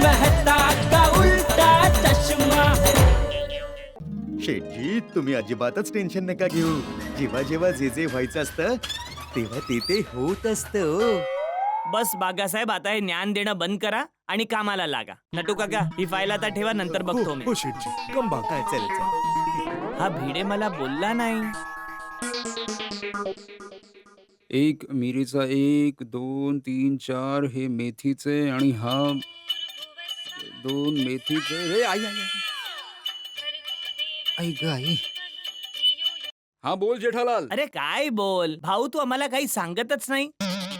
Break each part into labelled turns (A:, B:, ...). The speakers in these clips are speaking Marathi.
A: मेहता का उल्टा चष्मा.
B: शेठजी, तुम्ही अजिबातच टेन्शन नका घेऊ. जेव्हा जेव्हा जे व्हायचं असतं तेव्हा ते होत असतं.
A: बस बागासाहेब, आता हे ज्ञान देणं बंद करा आणि कामाला लागा. नटू काका, ही फाईल आता ठेवा, नंतर बघतो मी.
B: हो शेठजी, कम बाग. काय चल.
A: हा भिडे मला बोलला नाही.
C: एक मिरीचा 1 2 3 4 हे मेथीचे आणि हा 2 मेथीचे. रे आई आई आई ग आई. हा बोल जेठालाल.
A: अरे काय बोल भाऊ, तू आम्हाला काही सांगतच नाही.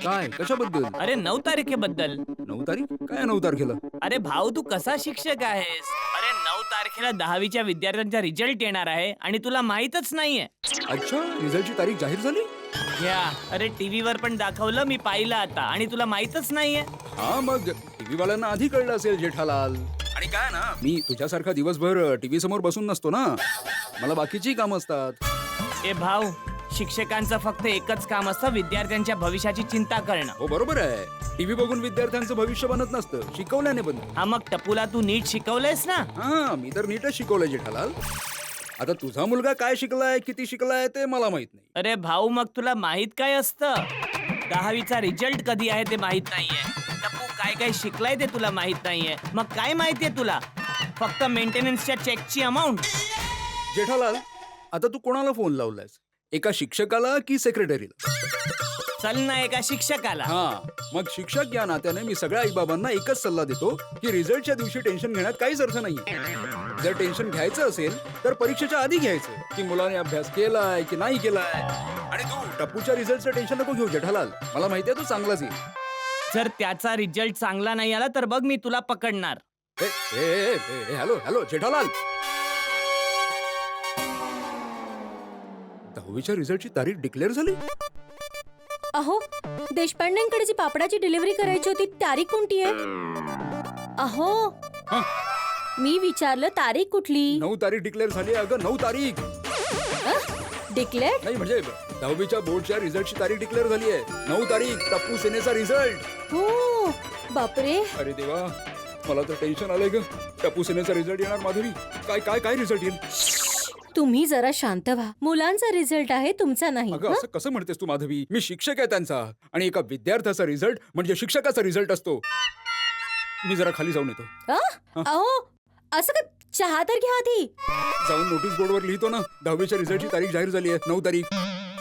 C: काय कशाबद्दल?
A: अरे 9 तारखेबद्दल.
C: 9 तारीख काय 9 तारखेला?
A: अरे भाऊ, तू कसा शिक्षक आहेस? अरे 9 तारखेला 10वीच्या विद्यार्थ्यांचा रिझल्ट येणार आहे आणि तुला माहीतच नाहीये.
C: अच्छा, रिझल्टची तारीख जाहीर झाली?
A: घ्या. अरे टीव्हीवर पण दाखवलं, मी पाहिलं आता, आणि तुला माहीतच नाहीये.
C: हा मग टीव्ही वाल्यांना आधी कळलं असेल जेठालाल. आणि काय ना, मी तुझ्यासारखा दिवसभर टीव्ही समोर बसून नसतो ना, मला बाकीची कामं असतात.
A: ए भाऊ, शिक्षकांचं फक्त एकच काम असतं, विद्यार्थ्यांच्या भविष्याची चिंता करणं.
C: हो बरोबर आहे. टीव्ही बघून विद्यार्थ्यांचं भविष्य बनत नसतं, शिकवल्याने बनतं.
A: हा मग टपूला तू नीट शिकवलंयस ना?
C: हा, मी तर नीटच शिकवलंय जेठालाल. आता तुझा मुलगा काय शिकलाय, किती शिकलाय ते मला माहित नाही.
A: अरे भाऊ, मग तुला माहित काय असतं? 10वीचा रिझल्ट कधी आहे ते माहित नाहीये. टपू काय काय शिकलाय ते तुला माहित नाहीये. मग काय माहितीये तुला? फक्त मेंटेनन्सच्या चेकची अमाऊंट.
C: जेठालाल, आता तू कोणाला फोन लावलायस? एका शिक्षकाला की सेक्रेटरीला?
A: चल ना, एका शिक्षकाला.
C: हा, मग शिक्षक या नात्याने मी सगळ्या आईबाबांना एकच सल्ला देतो की रिझल्टच्या दिवशी टेन्शन घेण्यात काहीच अर्थ नाहीये. जर टेन्शन घ्यायचं असेल तर परीक्षेच्या आधी घ्यायचं, की मुलाने अभ्यास केलाय की नाही केलाय. आणि तू टप्पूच्या रिझल्टचं टेन्शन नको घेऊ जेठालाल, मला माहितीये तू चांगलाच येईल.
A: जर त्याचा रिझल्ट चांगला नाही आला तर बघ, मी तुला पकडणार.
C: हॅलो हॅलो जेठालाल, 10वीच्या रिझल्टची तारीख डिक्लेअर झाली?
D: अहो, देशपांडेंकडे जी पापडाची डिलिव्हरी करायची होती तारीख कोणती आहे? अहो,
C: हा,
D: मी विचारलं तारीख कुठली?
C: 9 तारीख डिक्लेअर झाली. अगं 9 तारीख
D: डिक्लेअर?
C: नाही, म्हणजे 10वीच्या बोर्डच्या रिझल्टची तारीख डिक्लेअर झाली आहे. 9 तारीख टप्पू सेनेचा रिझल्ट.
D: हो, बापरे.
C: अरे देवा, मला तर टेन्शन आलंय ग. टप्पू सेनेचा रिझल्ट येणार माधवी. काय काय काय रिझल्ट येईल?
D: तुम्ही जरा शांत व्हा. मुलांचा रिझल्ट आहे, तुमचा नाही.
C: अगं असं कसं म्हणतेस तू माधवी? मी शिक्षक आहे त्यांचा, आणि एका विद्यार्थ्याचा रिझल्ट म्हणजे शिक्षकाचा रिझल्ट असतो. मी जरा खाली जाऊन येतो.
D: अहो, असं का? चहा तर घ्या आधी.
C: जाऊन नोटीस बोर्डवर लिहितो ना, 10वीच्या रिझल्टची तारीख जाहीर झाली आहे 9 तारीख.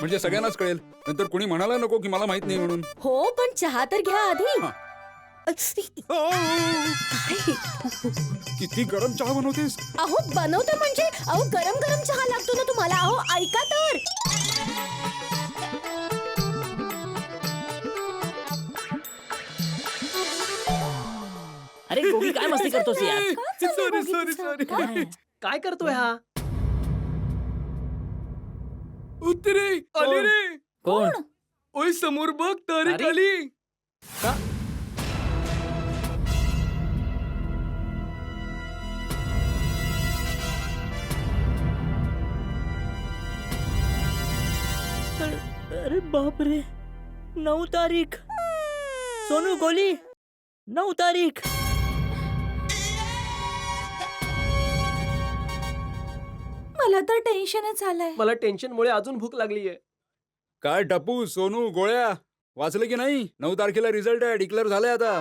C: म्हणजे सगळ्यांनाच कळेल, नंतर कोणी म्हणायला नको की मला माहित नाही म्हणून.
D: हो, पण चहा तर घ्या आधी.
C: हा. किती गरम चहा बनवतेस?
D: अहो, बनवतो म्हणजे अहो गरम गरम चहा लागतो ना तुम्हाला. अहो ऐका तर.
A: अरे गोगी, काय मस्ती करतोस यार?
C: सॉरी.
E: काय करतोय हा?
C: उत्तरे आली रे.
A: कोण?
C: ओय समोर बघ, तारीख
E: तारीख?
C: आली.
E: का?
A: अरे बापरे, 9 तारीख. सोनू गोली, 9 तारीख.
D: मला तर टेन्शनच आलंय.
E: मला टेन्शनमुळे अजून भूक लागलीये.
C: काय टप्पू, सोनू, गोळ्या वाचलं की नाही? 9 तारखेला रिझल्ट आहे, डिक्लेअर झालाय आता.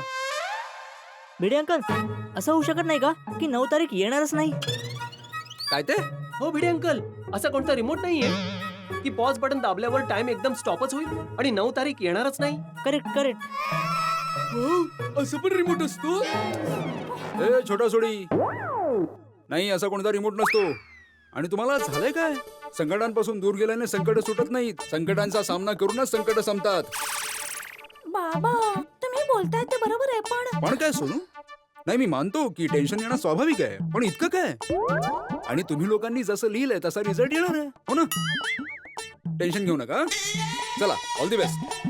F: भिडे अंकल, असं होऊ शकत नाही का की 9 तारीख येणारच नाही?
C: काय ते?
E: हो भिडे अंकल, असा कोणता रिमोट नाहीये की पॉज बटन दाबल्यावर टाइम एकदम स्टॉपच होईल आणि 9 तारीख येणारच नाही.
F: करेक्ट.
C: असं पण रिमोट असतो? ए छोटा सोडी, नाही असा कोणता रिमोट नसतो. आणि तुम्हाला झालंय काय? संकटांपासून दूर गेल्याने संकट सुटत नाहीत, संकटांचा सामना करूनच संकट संपतात.
D: बाबा, तुम्ही बोलताय ते बरोबर आहे,
C: पण काय सोनू? नाही, मी मानतो की टेन्शन येणं स्वाभाविक आहे, पण इतकं काय? आणि तुम्ही लोकांनी जसं लिहिलंय तसा रिझल्ट येणार आहे, हो ना? टेन्शन घेऊ नका. चला, all the best.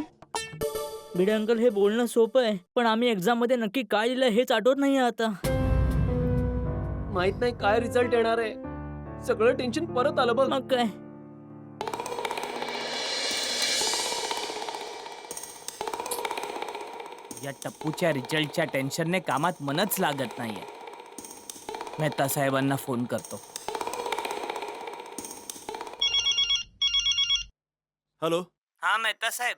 F: Bhide uncle, हे बोलणं सोपं आहे, पण आम्ही एक्झाम मध्ये नक्की काय लिहिलं हेच आठवत नाहीये आता.
E: माहित नाही काय रिझल्ट येणार आहे. सगळं टेन्शन परत आलं बघ.
F: मग काय?
A: या टप्पूच्या रिझल्टच्या टेन्शनने कामात मनच लागत नाहीये. मेहता साहेबांना फोन करतो.
B: हॅलो.
A: हा मेहता साहेब.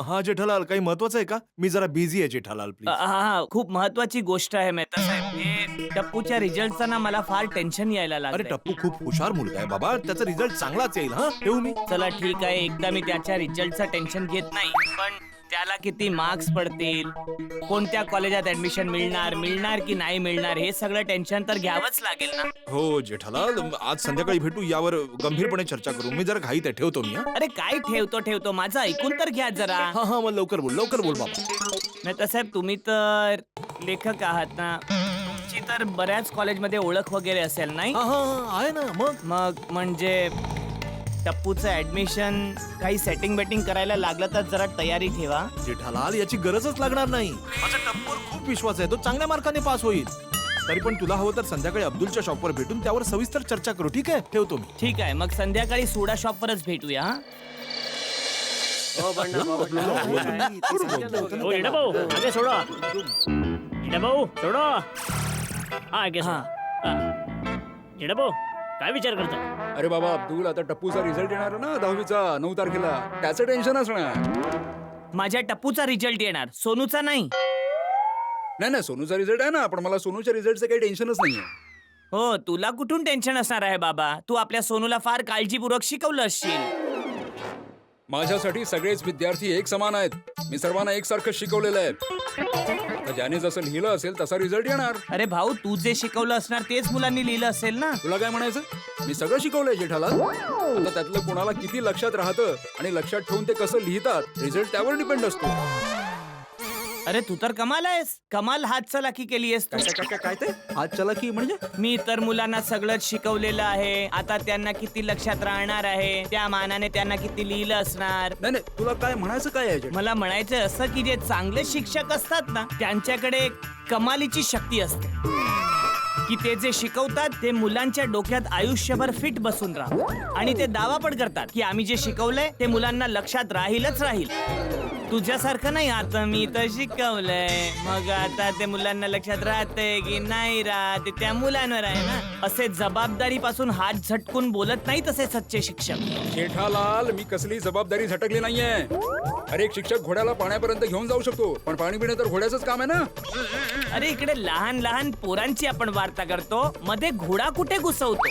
B: हा जेठालाल, काही महत्वाचं आहे का? मी जरा बिझी आहे जेठालाल, प्लीज.
A: हा खूप महत्वाची गोष्ट आहे मेहता साहेब. हे टप्पूच्या रिझल्टचा ना मला फार टेन्शन यायला
B: अरे
A: लागलं.
B: टप्पू खूप हुशार मुलगा आहे बाबा, त्याचा रिझल्ट चांगलाच येईल. हा ठेवू मी.
A: चला ठीक आहे, एकदा मी त्याच्या रिझल्टचं टेन्शन घेत नाही, पण त्याला किती मार्क्स पडतील, कोणत्या कॉलेजात ऍडमिशन मिळणार की नाही मिळणार, हे सगळं टेन्शन तर घ्यावंच लागेल ना.
B: हो जेठालाल, आज संध्याकाळी भेटू, यावर गंभीरपणे चर्चा करू. मी जरा घाईत आहे, ठेवतो मी.
A: अरे काय ठेवतो माझं ऐकून तर घ्या जरा.
B: हा मग लवकर बोल बाबा.
A: मेहता साहेब, तुम्ही तर लेखक आहात ना, तुमची तर बऱ्याच कॉलेजमध्ये ओळख वगैरे असेल नाही?
B: हा आहे ना. मग
A: म्हणजे टप्पूचं ऍडमिशन काही सेटिंग बेटिंग करायला लागलं तर जरा तयारी ठेवा.
B: जेठालाल, याची गरजच लागणार नाही. माझा टप्पूवर खूप विश्वास आहे, तो चांगल्या मार्काने पास होईल. तरी पण तुला हवं तर संध्याकाळी अब्दुलच्या शॉपवर भेटून त्यावर सविस्तर चर्चा करू. ठीक आहे, ठेवतो मी.
A: ठीक आहे, मग संध्याकाळी सोडा शॉपवरच भेटूया. हा
F: ओ इडा भाऊ, आगे सोडा. इडा भाऊ सोडा. हा आगे
A: हा.
F: इडा भाऊ, काय विचार करता?
C: अरे बाबा अब्दुल, आता टप्पूचा रिझल्ट येणार आहे ना 10वीचा 9 तारखेला, त्याचं टेन्शन असणार.
A: माझ्या टप्पूचा रिझल्ट येणार, सोनूचा नाही.
C: नाही सोनूचा रिझल्ट आहे ना, पण मला सोनूच्या रिझल्टचं काही टेन्शनच नाहीये.
A: हो, तुला कुठून टेन्शन असणार आहे बाबा, तू आपल्या सोनूला फार काळजीपूर्वक शिकवलं असशील.
C: माझ्यासाठी सगळेच विद्यार्थी एक समान आहेत. मी सर्वांना एकसारखं शिकवलेलं आहे. तर ज्याने जसं लिहिलं असेल तसा रिझल्ट येणार.
A: अरे भाऊ, तू जे शिकवलं असणार तेच मुलांनी लिहिलं असेल ना.
C: तुला काय म्हणायचं? मी सगळं शिकवलंय जेठालाल. आता त्यातलं कोणाला किती लक्षात राहतं आणि लक्षात ठेवून ते कसं लिहितात, रिझल्ट त्यावर डिपेंड असतो.
A: अरे तू तर कमाल आहेस, कमाल हात चलाकी केली आहेस तू.
C: काय ते हात चलाकी म्हणजे?
A: मी तर मुलांना सगळंच शिकवलेलं आहे. आता त्यांना किती लक्षात राहणार आहे, त्या मानाने त्यांना किती लिहिलं असणार.
C: नाही तुला काय म्हणायचं काय आहे?
A: मला म्हणायचं असं की जे चांगले शिक्षक असतात ना, त्यांच्याकडे एक कमालीची शक्ती असते की ते जे शिकवतात ते मुलांच्या डोक्यात आयुष्यभर फिट बसून राहतात. आणि ते दावा पण करतात की आम्ही जे शिकवलंय ते मुलांना लक्षात राहीलच राहील. तुझ्यासारखं नाही, आता मी तर शिकवलंय, मग आता ते मुलांना लक्षात राहते की नाही राहत, ते त्या मुलांवर आहे ना. असे जबाबदारीपासून हात झटकून बोलत नाही तसे सच्चे शिक्षक.
C: जेठालाल, मी कसली जबाबदारी झटकली नाहीये. अरे एक शिक्षक घोड्याला पाण्यापर्यंत घेऊन जाऊ शकतो, पण पाणी पिणे तर घोड्याचंच काम आहे ना.
A: अरे इकडे लहान लहान पोरांची आपण वार्ता करतो, मध्ये घोडा कुठे घुसवतो.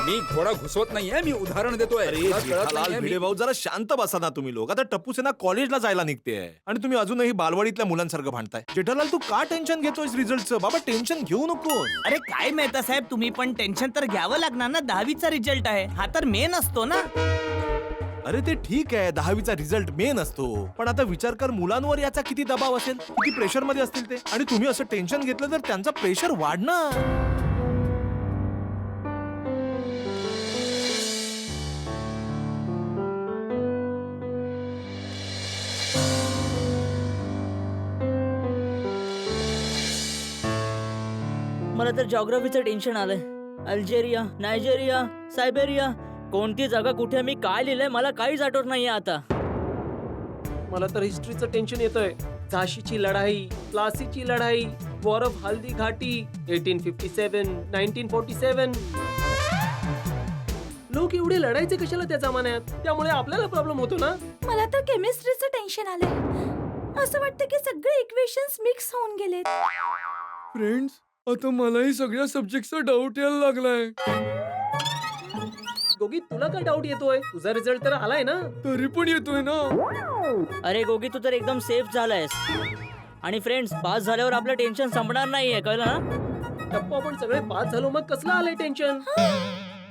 C: मी घोडा घुसवत नाहीये, मी उदाहरण देतोय.
B: अरे
C: तुला कळत
B: जेठालाल
C: नाहीये मी-
B: भिडे भाऊ, जरा शांत बसा ना तुम्ही लोक. आता टप्पू सेना कॉलेजला जायला निघते आणि तुम्ही अजूनही बालवाडीतल्या मुलांसारखं भांडताय. जेठालाल, तू का टेन्शन घेतोयस रिझल्टचं? बाबा टेन्शन घेऊ नको.
A: अरे काय मेहता साहेब, तुम्ही पण टेन्शन तर घ्यावं लागणार ना. 10वीचा रिझल्ट आहे, हा तर मेन असतो ना.
B: अरे ते ठीक आहे, 10वीचा रिझल्ट मेन असतो, पण आता विचार कर मुलांवर याचा किती दबाव असेल, किती प्रेशर मध्ये असतील ते. आणि तुम्ही असं टेन्शन घेतलं तर त्यांचा प्रेशर वाढणार.
F: मला तर जॉग्राफीचं टेन्शन आलंय. अल्जेरिया, नायजेरिया, सायबेरिया, कोणती जागा कुठे, मी काय लिहिलंय मला काहीच आठवत नाहीये आता.
E: मला तर हिस्ट्रीचं टेन्शन येतंय. झाशीची लढाई, प्लासीची लढाई, वॉर ऑफ हल्दी घाटी, 1857, 1947. लोक एवढे लढायचे कशाला त्या जमान्यात? त्यामुळे आपल्याला प्रॉब्लेम होतो ना.
D: मला तर केमिस्ट्रीचं टेन्शन आलंय. असं वाटतं की सगळे इक्वेशन्स मिक्स होऊन गेलेत.
C: फ्रेंड्स, आता मलाही सगळ्या सब्जेक्टचा डाऊट यायला लागलाय.
E: गोगी, तुला काय डाऊट येतोय? तुझा रिझल्ट तर आलाय ना.
C: तरी पण येतोय ना.
F: अरे गोगी, तू तर एकदम सेफ झालायस. आणि फ्रेंड्स, पास झाल्यावर आपलं टेन्शन संपणार नाहीये, कळलं ना.
E: टप्पा आपण सगळे पास झालो, मग कसलं आलंय टेन्शन?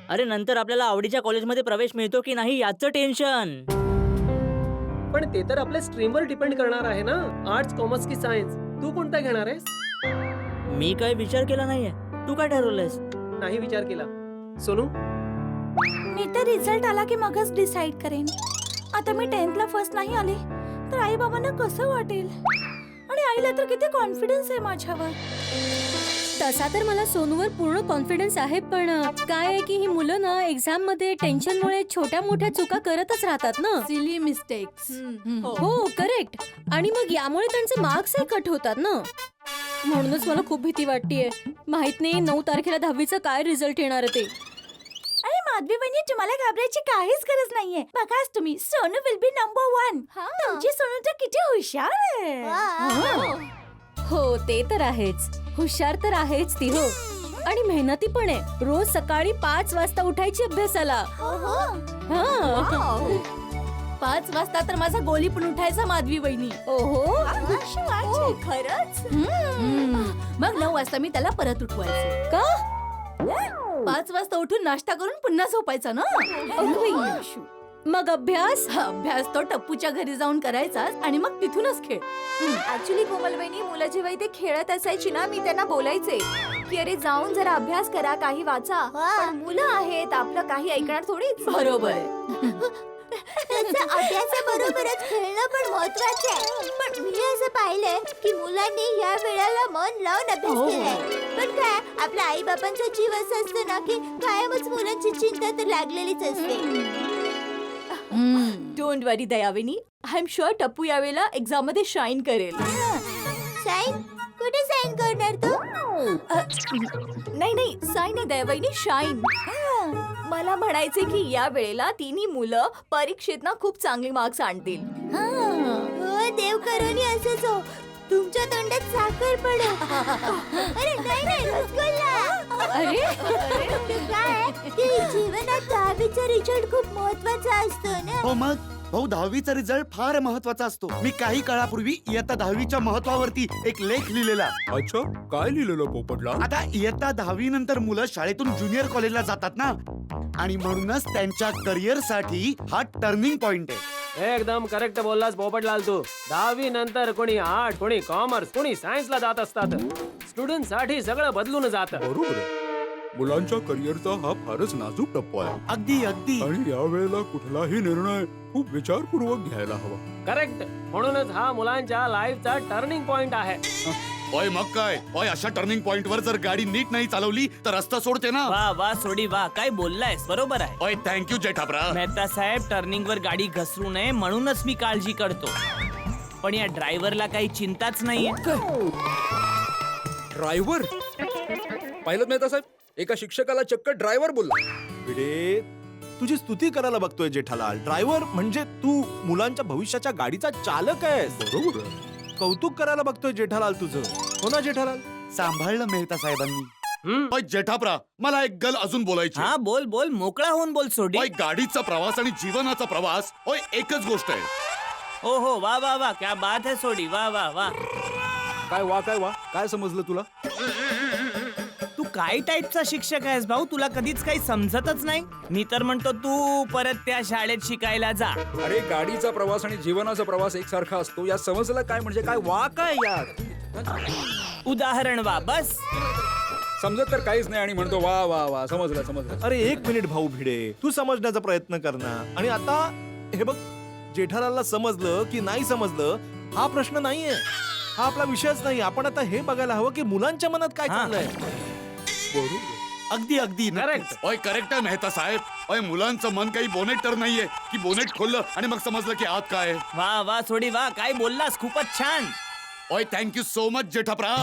F: अरे नंतर आपल्याला आवडीच्या कॉलेजमध्ये प्रवेश मिळतो की नाही याचं टेन्शन.
E: पण ते तर आपल्या स्ट्रीमवर डिपेंड करणार आहे ना. आर्ट्स, कॉमर्स की सायन्स. तू कोणता घेणार आहेस?
F: मी काही विचार केला नाहीये. तू काय ठरवलंयस?
E: नाही विचार केला. सोनू,
D: मी तर रिझल्ट आला की मगच डिसाइड करेन. आता मी 10thला फर्स्ट नाही आले तर आई बाबांना कसं वाटेल. आणि आईला तर किती कॉन्फिडन्स आहे माझ्यावर. तसा तर मला सोनूवर पूर्ण कॉन्फिडन्स आहे, पण काय आहे की ही मुलं ना एक्झाम मध्ये टेन्शनमुळे छोट्या मोठ्या चुका करतच राहतात ना.
G: Silly mistakes.
D: हो करेक्ट. आणि मग यामुळे त्यांचे मार्क्सही कट होतात ना. म्हणूनच मला खूप भीती वाटतेय. माहित नाही 9 तारखेला 10वीचा काय रिझल्ट येणार आहे ते.
G: अरे माधवी बहिणी, तुम्हाला घाबरायची काहीच गरज नाहीये. बघाच तुम्ही, सोनू विल बी नंबर 1. तुमची सोनू तर किती हुशार आहे.
D: हो ते तर आहेच. हुशार तर आहेच ती. हो आणि मेहनती पण आहे. रोज सकाळी 5 वाजता उठायची अभ्यासाला. हा.
G: 5 वाजता तर माझा गोली पण उठायचा माधवी बहिणी.
D: ओहो
G: खरंच. मग 9 वाजता मी त्याला परत उठवायचे.
D: का?
G: 5 वाजता उठून नाश्ता करून पुन्हा झोपायचा ना.
D: मग अभ्यास?
G: अभ्यास तो टप्पूच्या घरी जाऊन करायचा आणि मग तिथूनच खेळ.
H: ऍक्च्युली कोमल वहिनी, मुलं जेव्हा इथे खेळत असायची ना, मी त्यांना बोलायचे की अरे जाऊन जरा अभ्यास करा, काही वाचा. पण मुलं आहेत, आपलं काही ऐकणार थोडीच.
G: बरोबर.
H: अभ्यासाबरोबरच खेळणं पण महत्वाचं आहे. पण मी असं पाहिलंय की मुलांनी या वेळेला मन लावून अभ्यास केलाय. पण काय, आपल्या आई बाबांचा जीव असं असतो ना की कायमच मुलांची चिंता तर लागलेलीच असते.
G: डोंट वरी दयाविनी, आय एम शुअर टप्पू यावेळेला एक्झाम मध्ये शाईन करेल.
H: साईन कुठे साईन करणार तू?
G: नाही साईन नाही दयाविनी, शाईन. मला म्हणायचे की या वेळेला तिन्ही मुलं परीक्षेत ना खूप चांगले मार्क्स आणतील.
H: हो देव करोनी असंच हो. तुमच्या तोंडात साखर पडो. अरे नाही रसगुल्ला.
G: अरे
H: काय की जीवनात 10वीचा रिझल्ट खूप महत्वाचा असतो ना.
I: हो मग भाऊ, 10वीचा रिझल्ट फार महत्वाचा असतो. मी काही काळापूर्वी इयत्ता 10वीच्या महत्वावरती एक लेख लिहिलेला.
C: अच्छा, काय लिहिलेलं पोपटला?
I: आता इयत्ता 10वी नंतर मुलं शाळेतून ज्युनियर कॉलेजला जातात ना, आणि म्हणूनच त्यांच्या करिअर साठी हा टर्निंग पॉइंट आहे.
E: एकदम करेक्ट बोललास पोपटलाल तू. 10वी नंतर कोणी आर्ट, कोणी कॉमर्स, कोणी सायन्सला जात असतात. स्टुडंट साठी सगळं बदलून जात.
C: बरोबर आहे. मुलांच्या करिअरचा हा फारच नाजूक टप्पा आहे
I: अगदी अगदी.
C: आणि यावेळेला कुठलाही निर्णय खूप विचारपूर्वक घ्यायला हवा.
E: करेक्ट. म्हणूनच हा मुलांच्या लाईफचा टर्निंग पॉइंट आहे.
I: ओय मग काय, ओय अशा टर्निंग पॉइंट वर जर गाडी नीट नाही चालवली तर रस्ता सोडते ना.
A: वा वा सोडी वा, काय बोललायस, बरोबर आहे.
I: ओय थँक्यू जेठाप्रा.
A: मेहता साहेब, टर्निंग वर गाडी घसरू नये म्हणूनच मी काळजी करतो. पण या ड्रायव्हरला काही चिंताच नाहीये.
C: ड्रायव्हर पाहिलं मेहता साहेब, एका शिक्षकाला चक्क ड्रायव्हर बोलला.
B: भिडे, तुझी स्तुती करायला बघतोय जेठालाल. ड्रायव्हर म्हणजे तू मुलांच्या भविष्याच्या गाडीचा चालक आहेस.
C: बरोबर आहे.
B: कौतुक करायला बघतोय जेठालाल तुझं. हो ना जेठालाल?
I: सांभाळलं मेहता साहेबांनी.
E: हम्म.
I: ओय जेठाप्रा, मला एक गल अजून बोलायची.
A: हा बोल बोल, मोकळा होऊन बोल सोडी.
I: ओय गाडीचा प्रवास आणि जीवनाचा प्रवास, ओय एकच गोष्ट आहे.
A: ओ हो, वा वा वा, क्या बात है सोडी, वा वा वा.
C: काय वा काय समजलं तुला?
A: तू काय टाईपचा शिक्षक आहेस भाऊ, तुला कधीच काही समजतच नाही. मी तर म्हणतो तू परत त्या शाळेत शिकायला जा.
C: अरे गाडीचा प्रवास आणि जीवनाचा प्रवास एकसारखा असतो, या समजलं काय म्हणजे काय? वा काय यार?
A: उदाहरण वा, बस.
C: समजत तर काहीच नाही आणि म्हणतो वा वा वा. समजलं.
B: अरे 1 मिनिट भाऊ भिडे, तू समजण्याचा प्रयत्न कर ना. आणि आता हे बघ, जेठालालला समजलं की नाही समजलं हा प्रश्न नाहीये. हा आपला विषयच नाही. आपण आता हे बघायला हवं की मुलांच्या मनात काय
A: हा.
B: चाललंय.
I: अगदी अगदी
E: Correct.
I: ओय करेक्ट आहे मेहता साहेब. ओय मुलांचं मन काही बोनेट तर नाहीये की बोनेट खोललं आणि मग समजलं की आत काय आहे.
A: वा वा सोडी वा, काय बोललास, खूपच छान.
I: ओय थँक्यू सो मच जेठाप्रा.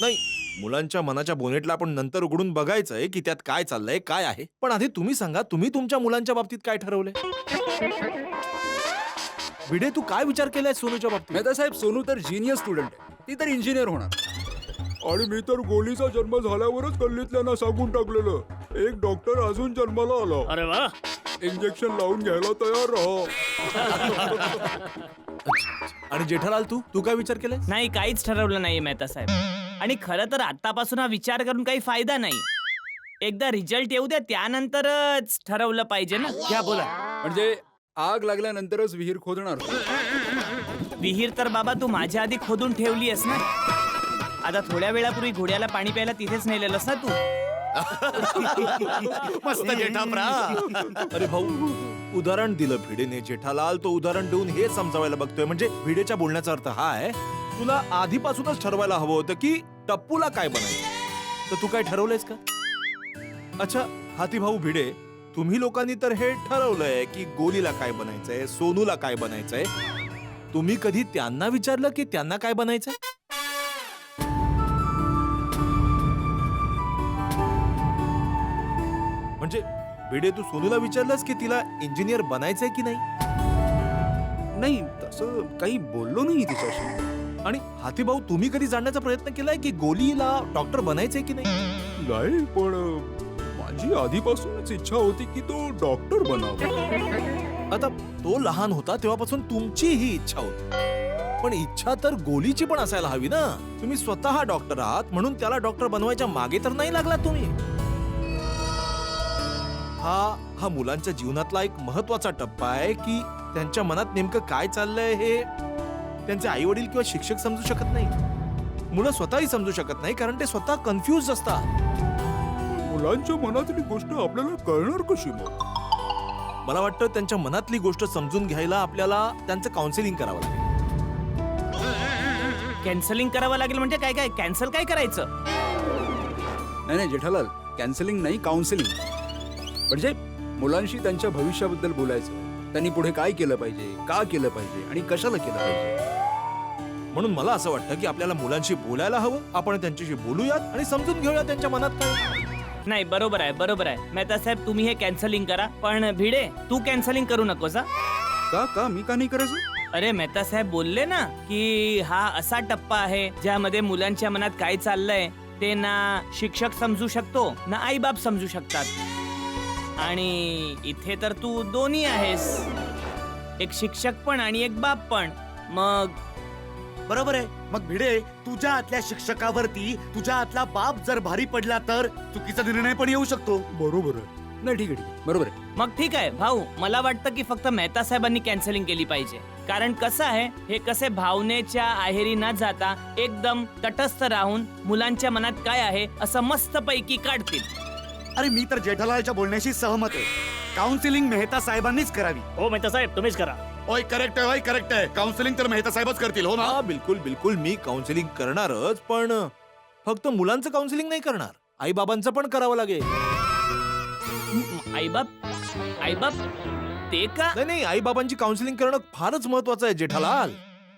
B: नाही, मुलांच्या मनाच्या बोनेटला आपण नंतर उघडून बघायचंय की त्यात काय चाललंय, काय आहे. पण आधी तुम्ही सांगा, तुम्ही तुमच्या मुलांच्या बाबतीत काय ठरवलंय? भिडे, तू काय विचार केलाय सोनूच्या बाबतीत?
C: मेहता साहेब, सोनू तर जिनियस स्टुडंट आहे. ती तर इंजिनियर होणार. आणि मी तर गोलीचा जन्म झाल्यावरच गल्लीतल्यांना सांगून टाकलेलं, एक डॉक्टर अजून जन्माला आला,
E: अरे वा.
C: इंजेक्शन लावून घ्यायला तयार राहा.
B: आणि जेठालाल, तू काय विचार केलाय?
A: नाही, काहीच ठरवलं नाहीये मेहता साहेब. आणि खरं तर आतापासून हा विचार करून काही फायदा नाही. एकदा रिझल्ट येऊ द्या, त्यानंतरच ठरवलं पाहिजे ना. घ्या बोला.
C: म्हणजे आग लागल्यानंतरच विहीर खोदणार.
A: विहीर तर बाबा तू माझ्या आधी खोदून ठेवली आहेस ना. आता थोड्या वेळापूर्वी घोड्याला पाणी प्यायला तिथेच नेलेलंस ना तू.
I: मस्त जेठाप्रा.
B: अरे भाऊ, उदाहरण दिलं भिडेने जेठालाल, तो उदाहरण देऊन हे समजावायला बघतोय. म्हणजे भिडेच्या बोलण्याचा अर्थ हा आहे, तुला आधीपासूनच ठरवायला हवं होतं की टप्पूला काय बनायचं. तर तू काय ठरवलंयस का? अच्छा हातीभाऊ भिडे, तुम्ही लोकांनी तर हे ठरवलंय की गोलीला काय बनायचंय, सोनूला काय बनायचंय. तुम्ही कधी त्यांना विचारलं की त्यांना काय बनायचंय? म्हणजे भिडे, तू सोनूला विचारलंस की तिला इंजिनियर बनायचंय की नाही?
C: नाही तसं काही बोललो नाही तिच्याशी.
B: आणि हातीभाऊ, तुम्ही कधी जाणण्याचा प्रयत्न केलाय की गोलीला डॉक्टर बनायचंय की नाही?
C: नाही, पण माझी आधीपासूनच इच्छा होती की तो डॉक्टर बनावा.
B: आता तो लहान होता तेव्हापासून तुमची ही इच्छा होती, पण इच्छा तर गोलीची पण असायला हवी ना. तुम्ही स्वतः डॉक्टर आहात म्हणून त्याला डॉक्टर बनवायच्या मागे तर नाही लागला तुम्ही. हा मुलांच्या जीवनातला एक महत्वाचा टप्पा आहे की त्यांच्या मनात नेमकं काय चाललंय हे त्यांचे आई वडील किंवा शिक्षक समजू शकत नाही. मुलं स्वतःही समजू शकत नाही कारण ते स्वतः कन्फ्युज असतात.
C: मुलांच्या मनातली गोष्ट आपल्याला कळणार कशी मग?
B: मला वाटतं त्यांच्या मनातली गोष्ट समजून घ्यायला आपल्याला त्यांचं काउन्सिलिंग करावं लागेल.
A: कॅन्सलिंग करावं लागेल म्हणजे काय काय कॅन्सल काय करायचं?
C: नाही जेठालाल, कॅन्सलिंग नाही, काउन्सिलिंग. म्हणजे मुलांशी त्यांच्या भविष्याबद्दल बोलायचं. त्यांनी पुढे काय केलं पाहिजे, का केलं पाहिजे आणि कशाला केलं पाहिजे.
B: म्हणून मला असं वाटतं की आपल्याला मुलांशी बोलायला हवं. आपण त्यांच्याशी बोलूयात आणि समजून घेऊया त्यांच्या मनात काय.
A: नाही, बरोबर आहे, बरोबर आहे. मेहता साहेब, तुम्ही हे कॅन्सलिंग करा, पण भिडे तू कॅन्सलिंग करू नकोस हा.
C: का मी का नाही करायचं?
A: अरे मेहता साहेब बोलले ना की हा असा टप्पा आहे ज्यामध्ये मुलांच्या मनात काय चाललंय ते ना शिक्षक समजू शकतो ना आई बाप समजू शकतात. आणि इथे तर तू दोन्ही आहेस, एक शिक्षक पण आणि एक बाप पण. मग
I: बरोबर आहे. मग भिडे, तुझ्या आतल्या शिक्षकावरती तुझ्या आतला बाप जर भारी पडला तर चुकीचा निर्णय पण येऊ शकतो.
C: बरोबर आहे. नाही ठीक आहे, बरोबर आहे.
A: मग ठीक आहे भाऊ, मला वाटतं की फक्त मेहता साहेबांनी कॅन्सलिंग केली पाहिजे. कारण कसं आहे, हे कसे भावनेच्या आहेरी न जाता एकदम तटस्थ राहून मुलांच्या मनात काय आहे असं मस्त पैकी काढतील.
I: अरे मी तर जेठालालच्या बोलण्याशी सहमत आहे. काउन्सिलिंग मेहता साहेबांनीच करावी.
E: हो मेहता साहेब, तुम्हीच करा.
I: ओय करेक्ट आहे, करेक्ट आहे. काउन्सिलिंग तर मेहता साहेबच करतील, हो ना?
B: हा बिलकुल बिलकुल, मी काउन्सिलिंग करणारच, पण फक्त मुलांचं काउन्सिलिंग नाही करणार, आई बाबांचं पण करावं लागेल.
A: आई बाप ते का?
B: नाही, आई बाबांची काउन्सिलिंग करणं फारच महत्वाचं आहे जेठालाल.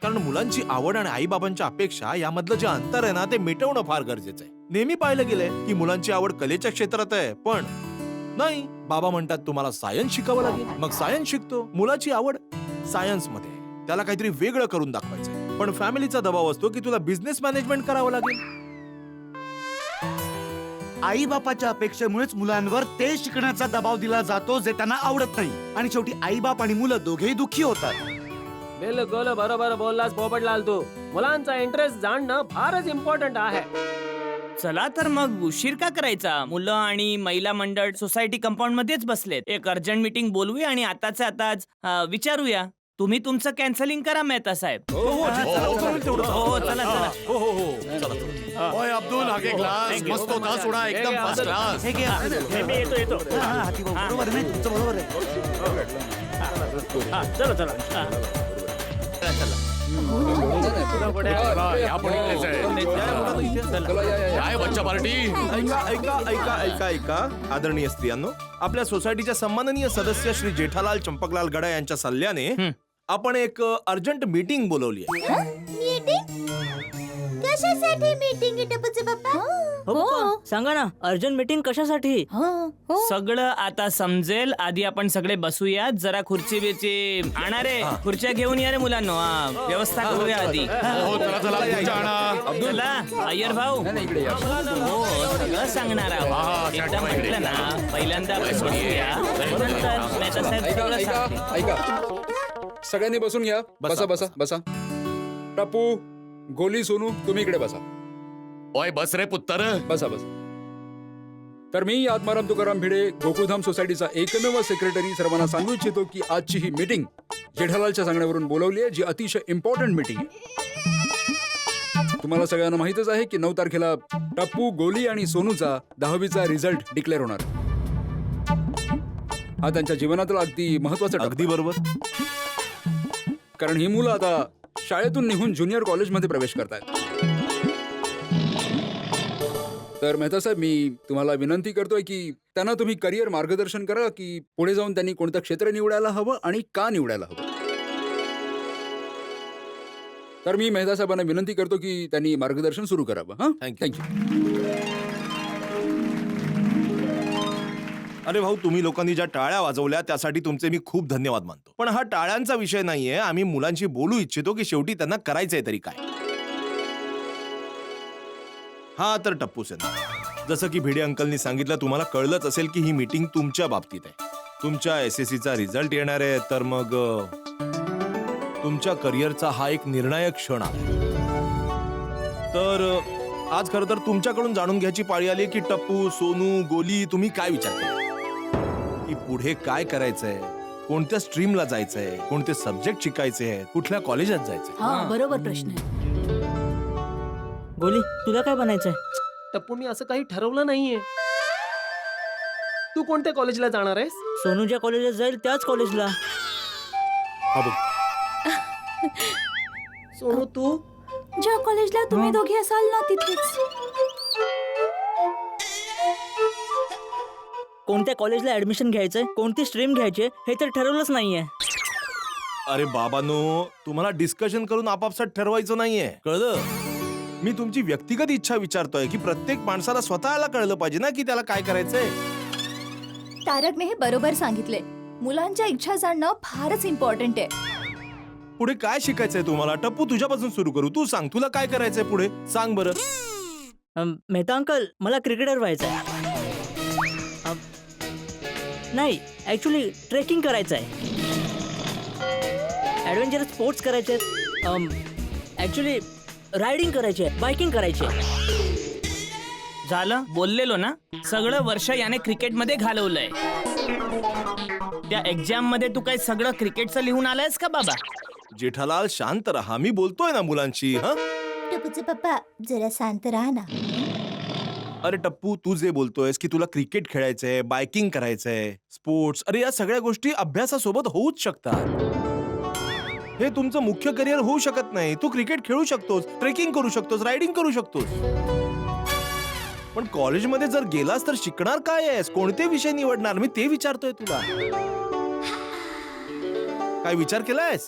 B: कारण मुलांची आवड आणि आई बाबांच्या अपेक्षा यामधलं जे अंतर आहे ना, ते मिटवणं फार गरजेचं आहे. नेहमी पाहिलं गेलंय की मुलांची आवड कलेच्या क्षेत्रात आहे, पण नाही, बाबा म्हणतात तुम्हाला सायन्स शिकावं लागेल, मग सायन्स शिकतो. मुलाची आवड सायन्स मध्ये, त्याला काहीतरी वेगळं करून दाखवायचंय, पण फॅमिलीचा दबाव असतो की तुला बिझनेस मॅनेजमेंट करावं लागेल.
I: आई बापाच्या अपेक्षेमुळेच मुलांवर ते शिकण्याचा दबाव दिला जातो जे त्यांना आवडत नाही, आणि शेवटी आई बाप आणि मुलं दोघेही दुःखी होतात.
E: बिलकुल बरोबर बोललास पोपटलाल तू. मुलांचा इंटरेस्ट जाणणं फारच इम्पॉर्टंट आहे.
A: चला तर मग उशीर का करायचा? मुलं आणि महिला मंडळ सोसायटी कंपाऊंड मध्येच बसलेत. एक अर्जंट मीटिंग बोलवूया आणि आताच विचारूया. तुम्ही तुमचं कॅन्सलिंग करा मेहता साहेब.
B: हो,
A: चला.
I: ओय अब्दुल, आगे ग्लास मस्त होता, सोडा एकदम फर्स्ट क्लास.
E: मी येतो.
I: बरोबर आहे, तुमचं बरोबर आहे.
E: चला.
B: ऐका आदरणीय स्त्रियांनो, आपल्या सोसायटीच्या सन्माननीय सदस्य श्री जेठालाल चंपकलाल गडा यांच्या सल्ल्याने आपण एक अर्जंट मीटिंग बोलवली आहे.
H: मीटिंग कशासाठी मीटिंग आहे टपूचे पप्पा?
F: हो पप्पा, सांगा ना, अर्जंट मीटिंग कशासाठी?
A: सगळं आता समजेल. आधी आपण सगळे बसूया. जरा खुर्ची बिर्ची आणा रे, खुर्च्या घेऊन या रे मुलांनो. व्यवस्था करूया आधी. चला अय्यर भाऊ, हो सगळं सांगणार आहोत. एकदा म्हटलं ना, पहिल्यांदा आपण बसूया, नंतर मेहता साहेब सगळं सांगतील.
C: ऐका, सगळ्यांनी बसून घ्या. बसा. टापू, गोली, सोनू, तुम्ही इकडे बसा.
J: ओय बस रे पुत्तर.
C: बसा. तर मी आत्माराम तुकाराम भिडे, गोकुळधाम सोसायटीचा एकमेव सेक्रेटरी, सर्वांना सांगू इच्छितो की आजची ही मीटिंग जेठालालच्या सांगण्यावरून बोलवली आहे, जी अतिशय इम्पॉर्टंट मीटिंग आहे. तुम्हाला सगळ्यांना माहितच आहे की 9 तारखेला टप्पू, गोली आणि सोनूचा 10वीचा रिझल्ट डिक्लेअर होणार. हा त्यांच्या जीवनातला अगदी महत्वाचा टप्पा
B: अगदी बरोबर.
C: आहे. कारण ही मुलं आता शाळेतून निघून ज्युनियर कॉलेजमध्ये प्रवेश करतायत. तर मेहता साहेब, मी तुम्हाला विनंती करतोय की त्यांना तुम्ही करिअर मार्गदर्शन करा की पुढे जाऊन त्यांनी कोणतं क्षेत्र निवडायला हवं आणि का निवडायला हवं. तर मी मेहता साहेबांना विनंती करतो की त्यांनी मार्गदर्शन सुरू करावं. हा,
B: Thank you.
C: थँक्यू.
B: अरे भाऊ, तुम्ही लोकांनी ज्या टाळ्या वाजवल्या त्यासाठी तुमचे मी खूप धन्यवाद मानतो. पण हा टाळ्यांचा विषय नाहीये. आम्ही मुलांशी बोलू इच्छितो की शेवटी त्यांना करायचंय तरी काय. हा तर टप्पू सेन, जसं की भिडे अंकलनी सांगितलं, तुम्हाला कळलंच असेल की ही मीटिंग तुमच्या बाबतीत आहे. तुमच्या SSCचा रिझल्ट येणार आहे, तर मग तुमच्या करिअरचा हा एक निर्णायक क्षण आहे. तर आज खरं तर तुमच्याकडून जाणून घ्यायची पाळी आली की टप्पू, सोनू, गोली, तुम्ही काय विचार केला की पुढे काय करायचंय, कोणत्या स्ट्रीमला जायचंय, कोणते सब्जेक्ट शिकायचे आहेत, कुठल्या कॉलेजात जायचंय.
G: हा बरोबर प्रश्न आहे.
F: गोली, तुला काय बनायचंय?
E: टप्पू, मी असं काही ठरवलं नाहीये. तू कोणत्या कॉलेजला जाणार आहेस?
F: सोनू ज्या कॉलेजला जाईल त्याच कॉलेजला.
B: हा बघ,
E: सोनू, तू?
G: ज्या कॉलेजला तुम्ही दोघे असाल ना तिथेच.
F: कोणत्या कॉलेजला ऍडमिशन घ्यायचंय, कोणती स्ट्रीम घ्यायची हे तर ठरवलंच नाहीये.
B: अरे बाबांनो, तुम्हाला डिस्कशन करून आपापसात ठरवायचं नाहीये, कळलं? मी तुमची व्यक्तिगत इच्छा विचारतोय की प्रत्येक माणसाला स्वतःला कळलं पाहिजे ना की त्याला काय करायचंय.
G: तारकने हे बरोबर सांगितले. मुलांच्या इच्छा जाणणं फारच इम्पॉर्टंट आहे.
B: पुढे काय शिकायचंय तुम्हाला? टप्पू, तुझ्यापासून सुरू करू. तू सांग, तुला काय करायचंय पुढे, सांग बरं.
F: मेहता अंकल, मला क्रिकेटर व्हायचंय. नाही, ऍक्च्युली ट्रेकिंग करायचंय, ऍडव्हेंचरस स्पोर्ट्स करायचे, ऍक्च्युली रायडिंग करायचे, बायकिंग करायचे.
A: झालं बोललेलो ना, सगळं वर्ष याने क्रिकेटमध्ये घालवलंय. त्या एक्झाम मध्ये तू काय सगळं क्रिकेटचं लिहून आलायस का बाबा?
B: जेठालाल, शांत रहा, मी बोलतोय ना मुलांशी. हा,
H: टपूचे पप्पा जरा शांत राहा ना.
B: अरे टप्पू, तू जे बोलतोयस की तुला क्रिकेट खेळायचंय, बायकिंग करायचंय, स्पोर्ट्स, अरे या सगळ्या गोष्टी अभ्यासासोबत होऊच शकतात. हे तुमचं मुख्य करिअर होऊ शकत नाही. तू क्रिकेट खेळू शकतोस, ट्रेकिंग करू शकतोस, रायडिंग करू शकतोस, पण कॉलेजमध्ये जर गेलास तर शिकणार काय आहेस, कोणते विषय निवडणार, मी ते विचारतोय तुला. काय विचार केलायस?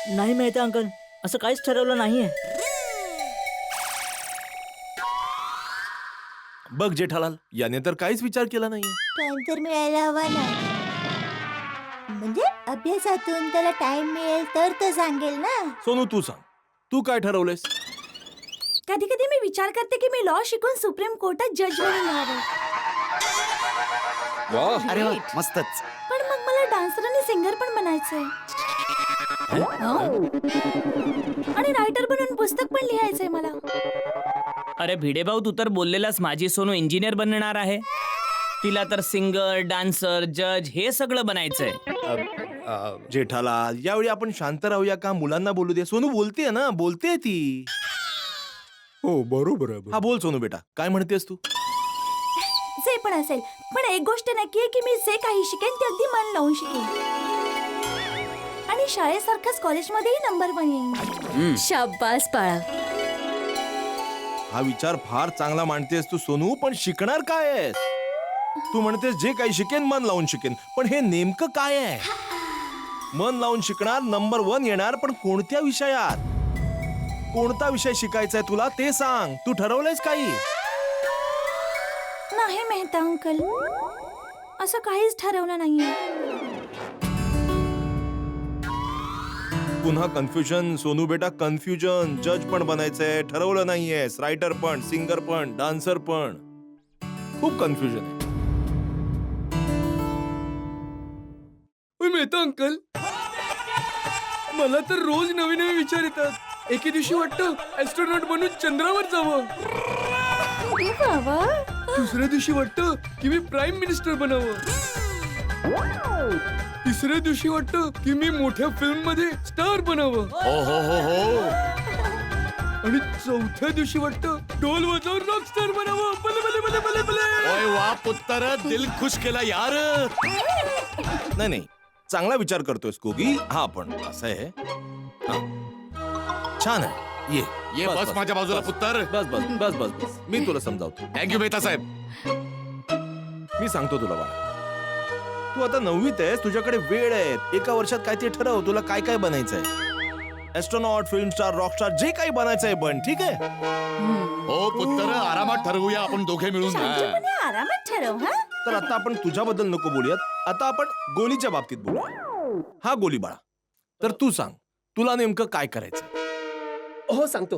F: नाही मेहता अंकल, असं काहीच ठरवलं नाहीये.
B: बघ जेठालाल, याने तर काहीच विचार केला नाहीये.
H: टाइम तर मिळायला हवा ना. म्हणजे अभ्यासातून त्याला टाइम मिळेल तर तो सांगेल ना.
B: सोनू, तू सांग, तू काय ठरवलंयस?
G: कधी कधी मी विचार करते की मी लॉ शिकून सुप्रीम कोर्टात जज बनून राहावं.
C: वाह,
I: अरे वा, मस्तच.
G: पण मग मला डान्सर आणि सिंगर पण बनायचंय. आणि रायटर बनून पुस्तक पण लिहायचंय मला.
A: अरे भिडे भाऊ, तू तर बोललेलास माझी सोनू इंजिनियर बनणार आहे. तिला तर सिंगर, डान्सर, जज हे सगळं बनायचंय.
B: जेठालाल, यावेळी आपण शांत राहूया का? मुलांना बोलू दे. सोनू बोलतेय ना, बोलतेय ती.
C: हो बरोबर आहे.
B: हा, बोल सोनू बेटा, काय म्हणतेस तू?
G: जे पण असेल, पण एक गोष्ट नक्की आहे की मी जे काही शिकेन ते अगदी मन लावून शिकेन. आणि शाळेसारखंच कॉलेजमध्येही नंबर 1 येईन.
D: शाबास बाळा.
B: हा विचार फार चांगला मांडतेस तू सोनू, पण शिकणार काय आहेस? तू म्हणतेस जे काही शिकेन मन लावून शिकेन, पण हे नेमकं काय आहे? मन लावून शिकणार, नंबर 1 येणार, पण कोणत्या विषयात? कोणता विषय शिकायचा आहे तुला ते सांग. तू ठरवलंयस काही?
G: नाही मेहता अंकल, असं काहीच ठरवलं नाहीये.
B: पुन्हा कन्फ्युजन सोनू बेटा, कन्फ्युजन. जज पण बनायचंय, ठरवलं नाहीयेस, रायटर पण, सिंगर पण, डान्सर पण. खूप कन्फ्युजन आहे.
C: मेहता अंकल, मला तर रोज नवीन नवीन विचार येतात. एके दिवशी वाटतं ऍस्ट्रोनॉट बनून चंद्रावर जावं,
G: अरे बाबा,
C: दुसऱ्या दिवशी वाटतं की मी प्राईम मिनिस्टर बनावं, तिसऱ्या दिवशी वाटतं की मी मोठ्या फिल्म मध्ये स्टार बनावं.
J: हो
C: आणि चौथ्या दिवशी वाटतं डोल वाजवून रॉक स्टार बनावं. बले बले बले बले बले.
J: ओय वा पुत्तर, दिल खुश केला यार.
B: नाही नाही, चांगला विचार करतोयस गोगी. हा पण असं आहे. हा. छान आहे.
J: ये बस माझ्या बाजूला पुत्तर.
B: बस बस बस बस बस मी तुला समजावतो.
J: थँक्यू मेहता साहेब.
B: मी सांगतो तुला बाळा, तू आता 9वीत आहेस, तुझ्याकडे वेळ आहे. एका वर्षात काय ते ठरव, तुला काय काय बनायचंय. ऍस्ट्रॉनॉट, फिल्म स्टार, रॉकस्टार, जे काही बनायचंय बन. ठीक आहे.
J: हो पुत्तर, आरामात ठरवूया आपण दोघे मिळून.
G: शांतपणे आरामात ठरव. हा
B: तर आता आपण तुझ्याबद्दल नको बोलूयात, आता आपण गोलीच्या बाबतीत बोलूया. हा गोली बाळा, तर तू सांग, तुला नेमकं काय करायचं.
E: हो सांगतो.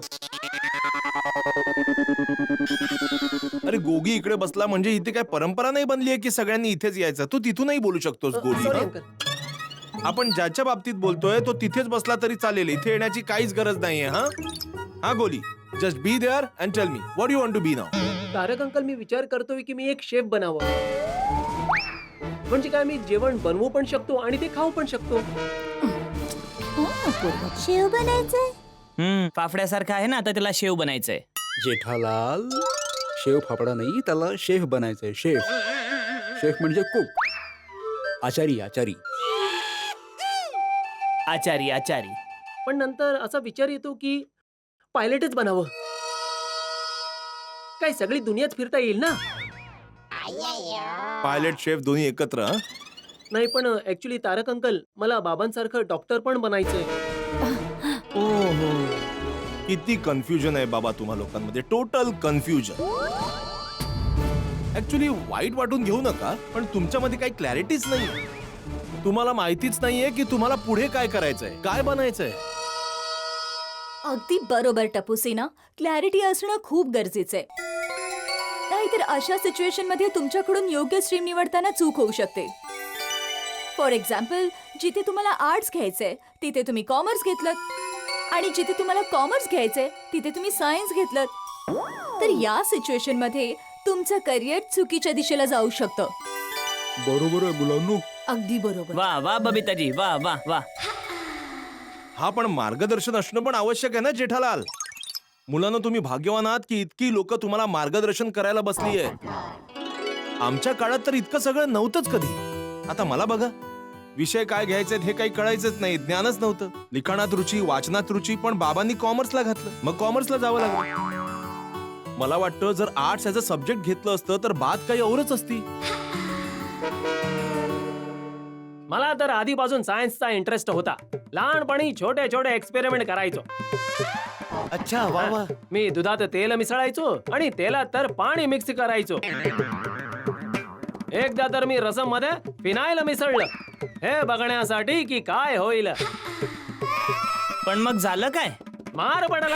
B: अरे गोगी इकडे बसला म्हणजे इथे काय परंपरा नाही बनली आहे की सगळ्यांनी इथेच यायचं. तू तिथूनही बोलू शकतोस गोली.
E: सॉरी
B: हा?
E: अंकल.
B: आपण ज्याच्या बाबतीत बोलतोय तो तिथेच बसला तरी चालेल. इथे येण्याची काहीच गरज नाहीये. हा हा Goli, just be there and tell me what you want to be now.
E: Tarak uncle, मी विचार करतोय की मी एक शेफ बनावं. म्हणजे काय, मी जेवण बनवू पण शकतो आणि ते खाऊ पण शकतो.
H: शेव बनायचंय.
A: फाफड्यासारखा आहे ना, आता त्याला शेव बनायचंय.
C: जेठालाल, शेफ फाफडा नाही, त्याला शेफ बनायचंय. शेफ शेफ म्हणजे कुक. आचारी आचारी.
A: आचारी आचारी.
E: पण नंतर असा विचार येतो की पायलटच बनावं. काय सगळी दुनियाच फिरता येईल ना.
B: पायलट शेफ दोन्ही एकत्र. हा?
E: नाही पण ऍक्च्युली तारक अंकल, मला बाबांसारखं डॉक्टर पण बनायचंय.
B: किती कन्फ्युजन आहे बाबा तुम्हा लोकांमध्ये. Total confusion. ऍक्च्युली वाईट वाटून घेऊ नका, पण तुमच्यामध्ये काही क्लॅरिटीच नाही. तुम्हाला माहितीच नाहीये की तुम्हाला पुढे काय करायचंय, काय बनायचंय.
D: अगदी बरोबर टपूसीना, क्लॅरिटी असणं खूप गरजेचं आहे. नाहीतर अशा सिच्युएशन मध्ये तुमच्याकडून योग्य स्ट्रीम निवडताना चूक होऊ शकते. फॉर एक्झाम्पल, जिथे तुम्हाला आर्ट्स घ्यायचंय तिथे तुम्ही कॉमर्स घेतलं, आणि जिथे तुम्हाला कॉमर्स घ्यायचंय तिथे तुम्ही सायन्स घेतलं, तर या सिच्युएशन मध्ये तुमचं करिअर चुकीच्या दिशेला जाऊ शकतं.
C: बरोबर आहे मुलांनो.
D: अगदी बरोबर.
A: वा वा बबिताजी, वा वा वा.
B: हा पण मार्गदर्शन असणं पण आवश्यक आहे ना जेठालाल. मुलांना तुम्ही भाग्यवान आहात की इतकी लोक तुम्हाला मार्गदर्शन करायला बसली आहे. आमच्या काळात तर इतकं सगळं नव्हतंच कधी. आता मला बघा, विषय काय घ्यायचे हे काही कळायचंच नाही, ज्ञानच नव्हतं. लिखाणात रुची, वाचनात रुची, पण बाबांनी कॉमर्सला घातलं, मग कॉमर्सला जावं लागलं. मला वाटतं जर आर्ट्स ऍज अ सब्जेक्ट घेतलं असतं तर बात काही औरच असती.
E: मला तर आधीपासून सायन्सचा इंटरेस्ट होता. लहानपणी छोटे छोटे एक्सपेरिमेंट करायचो.
I: अच्छा, वा वा.
E: मी दुधात तेल मिसळायचो आणि तेलात तर पाणी मिक्स करायचो. एकदा तर मी रसम मध्ये फिनाईल मिसळलं, हे बघण्यासाठी की काय होईल.
A: पण मग झालं काय.
E: मार पडला.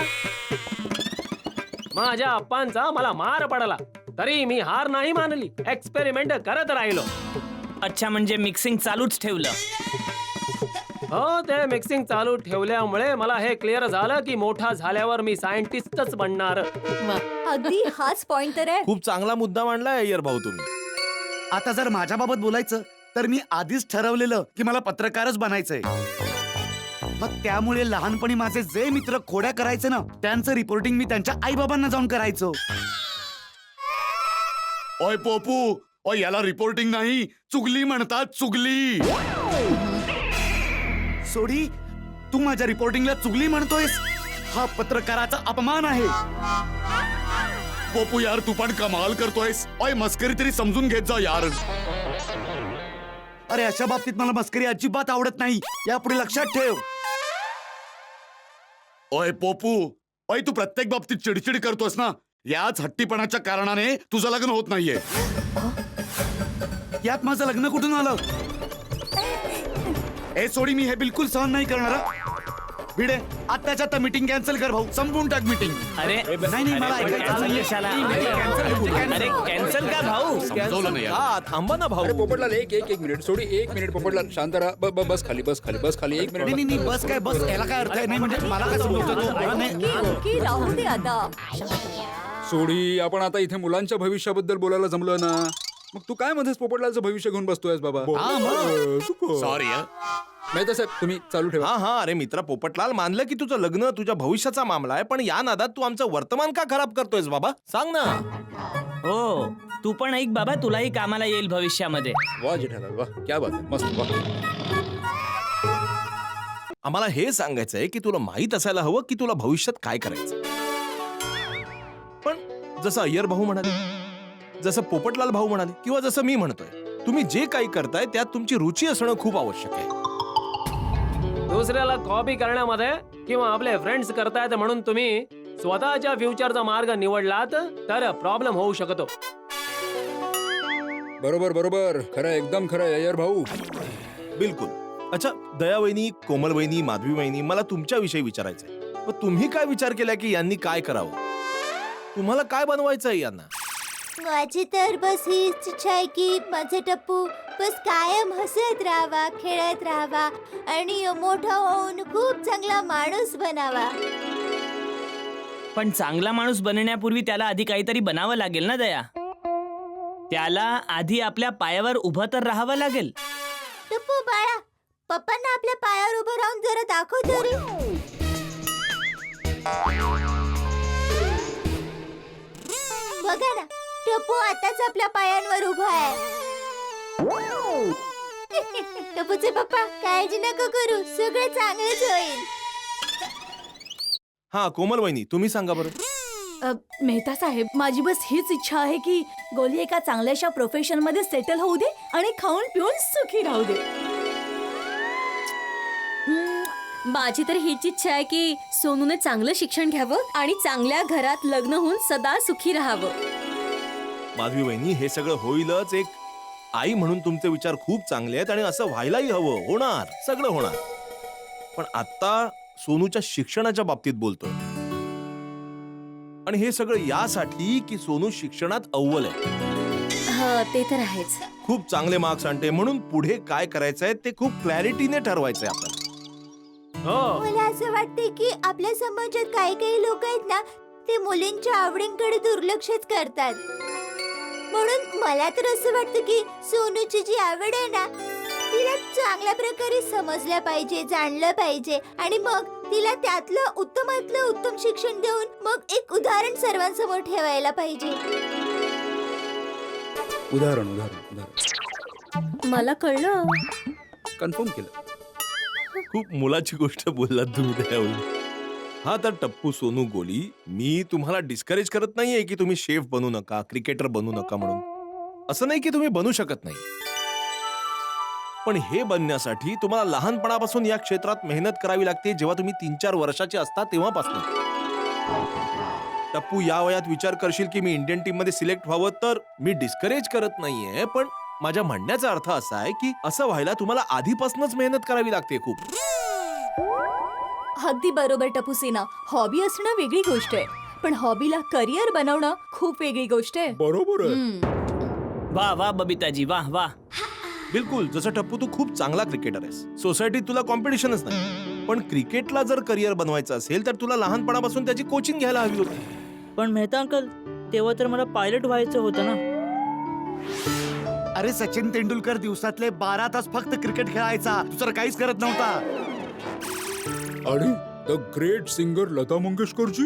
E: माझ्या अप्पांचा मला मार पडला, तरी मी हार नाही मानली. एक्सपेरिमेंट करत राहिलो.
A: अच्छा, म्हणजे मिक्सिंग चालूच ठेवलं.
E: हो, ते मिक्सिंग चालू ठेवल्यामुळे मला हे क्लिअर झालं की मोठा झाल्यावर मी सायंटिस्टच बनणार.
D: अगदी हाच पॉइंट तर आहे.
B: खूप चांगला मुद्दा मांडलाय अय्यर भाऊ तुम्ही.
I: आता जर माझ्याबाबत बोलायचं तर मी आधीच ठरवलेलं की मला पत्रकारच बनायचंय. मग त्यामुळे लहानपणी माझे जे मित्र खोड्या करायचे ना, त्यांचं रिपोर्टिंग मी त्यांच्या आई बाबांना जाऊन करायचो.
J: ओय पोपू, ओय याला रिपोर्टिंग नाही, चुगली म्हणतात, चुगली.
I: सोडी, तू माझ्या रिपोर्टिंगला चुगली म्हणतोयस? हा पत्रकाराचा अपमान आहे.
J: पोपू यार, तू पण कमाल करतोयस. ओय मस्करी तरी समजून घेत जा यार.
I: अरे अशा बाबतीत मला मस्करी अजिबात आवडत नाही, यापुढे लक्षात ठेव.
J: ओय पोपू, ओय तू प्रत्येक बाबतीत चिडचिड करतोस ना, याच हट्टीपणाच्या कारणाने तुझं लग्न होत नाहीये.
I: यात माझं लग्न कुठून आलं? ए सोडी, मी हे बिलकुल सहन नाही करणार. भिडे, आत्ताच्या आता मीटिंग कॅन्सल कर भाऊ, संपवून टाक मीटिंग.
A: अरे
I: नाही नाही, मला
A: अरे,
I: ऐकायचं
A: पण
I: नाहीये.
A: कशाला?
B: Cancel.
A: अरे कॅन्सल का भाऊ.
J: समजवलं नाही यार.
B: हा, थांबा ना भाऊ.
C: अरे पोपटलाल, एक मिनिट. सोडी, 1 मिनिट. पोपटलाल शांत राहा. बस खाली, बस खाली, बस खाली. 1
I: नाही
C: मिनिट.
I: नाही, बस काय बस, याला काय अर्थ आहे? नाही म्हणजे मला काय समजतो तो? नाही.
D: ओके ओके, राहू दे आता.
C: सोडी, आपण आता इथे मुलांच्या भविष्याबद्दल बोलायला जमलो ना. मग तू काय मध्येच पोपटलालचं भविष्य घेऊन बसतोयस बाबा?
B: हा, मग.
C: चुको.
B: सॉरी
C: मेहता साहेब तुम्ही चालू ठेवा.
B: हा हा अरे मित्रा पोपटलाल, मानलं की तुझं लग्न तुझ्या भविष्याचा मामला आहे, पण या नादात तू आमचं वर्तमान का खराब करतोयस बाबा? सांग ना.
A: हो तू पण ऐक बाबा, तुलाही कामाला येईल भविष्यामध्ये.
C: वा जेठालाल वा, क्या बात आहे, मस्त वा.
B: आम्हाला हे सांगायचंय की तुला माहित असायला हवं की तुला भविष्यात काय करायचं. पण जसं अय्यर भाऊ म्हणाले, जसं पोपटलाल भाऊ म्हणाले, किंवा जसं मी म्हणतोय, तुम्ही जे काही करताय त्यात तुमची रुची असणं खूप आवश्यक आहे.
E: दुसऱ्याला कॉपी करण्यामध्ये किंवा आपले फ्रेंड्स करतायत म्हणून तुम्ही स्वतःच्या फ्युचरचा मार्ग निवडलात तर प्रॉब्लेम होऊ शकतो.
C: बरोबर बरोबर, खरं एकदम खरं अय्यर भाऊ.
B: बिलकुल. अच्छा दया वहिनी, कोमल वहिनी, माधवी वहिनी, मला तुमच्याविषयी विचारायचंय. मग तुम्ही काय विचार केला की यांनी काय करावं? तुम्हाला काय बनवायचंय यांना?
H: माझी तर बस हीच इच्छा आहे की माझे टप्पू बस कायम हसत राहावा, खेळत राहावा आणि मोठा होऊन खूप चांगला माणूस बनावा.
A: पण चांगला माणूस बनण्यापूर्वी त्याला आधी काहीतरी बनावं लागेल ना दया. त्याला आधी आपल्या पायावर उभं तर राहावं लागेल.
H: टप्पू बाळा, पप्पांना आपल्या पायावर उभं राहून जरा दाखव तरी. बघा ना, टप्पू आताच आपल्या पायांवर उभा आहे. टप्पूचे पप्पा काळजी नका करू, सगळं चांगलंच होईल.
B: हा कोमल वहिनी, तुम्ही सांगा बरं.
D: मेहता साहेब, माझी बस हीच इच्छा आहे की गोली एका चांगल्याशा प्रोफेशन मध्ये सेटल होऊ दे आणि खाऊन पिऊन सुखी राहू दे.
G: माझी तर हीच इच्छा आहे की सोनूने चांगलं शिक्षण घ्यावं आणि चांगल्या घरात लग्न होऊन सदा सुखी राहावं.
B: माधवी वहिनी, हे सगळं होईलच. एक आई म्हणून तुमचे विचार खूप चांगले आहेत आणि असं व्हायलाही हवं. होणार, सगळं होणार. पण आता सोनूच्या शिक्षणाच्या बाबतीत बोलतोय, आणि हे सगळं यासाठी की सोनू शिक्षणात अव्वल आहे.
G: ते तर आहेच.
B: खूप चांगले मार्क्स आणते, म्हणून पुढे काय करायचंय ते खूप क्लॅरिटीने ठरवायचंय आपल्याला.
E: हो
H: मला असं वाटतंय की आपल्या समाजात काही काही लोक आहेत ना, ते मुलींच्या आवडींकडे दुर्लक्षच करतात. म्हणून मला तर असं वाटतं की सोनूची जी आवड आहे ना, तिला चांगल्या प्रकारे समजलं पाहिजे, जाणलं पाहिजे, आणि मग तिला त्यातलं उत्तमातलं उत्तम शिक्षण देऊन मग एक उदाहरण सर्वांसमोर ठेवायला पाहिजे.
C: उदाहरण उदाहरण उदाहरण
G: मला कळलं.
C: कन्फर्म केलं.
B: खूप मुलाची गोष्ट बोललात तुम्ही त्यावेळी. हा तर टप्पू, सोनू, गोली, मी तुम्हाला डिस्करेज करत नाहीये की तुम्ही शेफ बनू नका, क्रिकेटर बनू नका म्हणून. असं नाही की तुम्ही बनू शकत नाही, पण हे बनण्यासाठी तुम्हाला लहानपणापासून या क्षेत्रात मेहनत करावी लागते. जेव्हा तुम्ही 3-4 वर्षाचे असता तेव्हापासून. टप्पू, या वयात विचार करशील की मी इंडियन टीम मध्ये सिलेक्ट व्हावं, तर मी डिस्करेज करत नाहीये, पण माझ्या म्हणण्याचा अर्थ असा आहे की असं व्हायला तुम्हाला आधीपासूनच मेहनत करावी लागते खूप.
D: अगदी बरोबर टपूसीना. हॉबी असणं वेगळी गोष्ट आहे, पण हॉबीला करिअर बनवणं खूप वेगळी गोष्ट आहे.
C: बरोबर आहे.
A: वा वा बबिताजी, वाह वाह.
B: बिलकुल. जसं टप्पू, तू खूप चांगला क्रिकेटर आहेस. सोसायटीत तुला कॉम्पिटिशनच नाही, पण क्रिकेटला जर करिअर बनवायचं असेल तर तुला लहानपणापासून त्याची कोचिंग घ्यायला हवी होती.
F: पण मेहता अंकल, तेव्हा तर मला पायलट व्हायचं होतं ना.
I: अरे सचिन तेंडुलकर दिवसातले 12 तास फक्त क्रिकेट खेळायचा, दुसरं काहीच करत नव्हता.
C: आणि द ग्रेट सिंगर लता मंगेशकरजी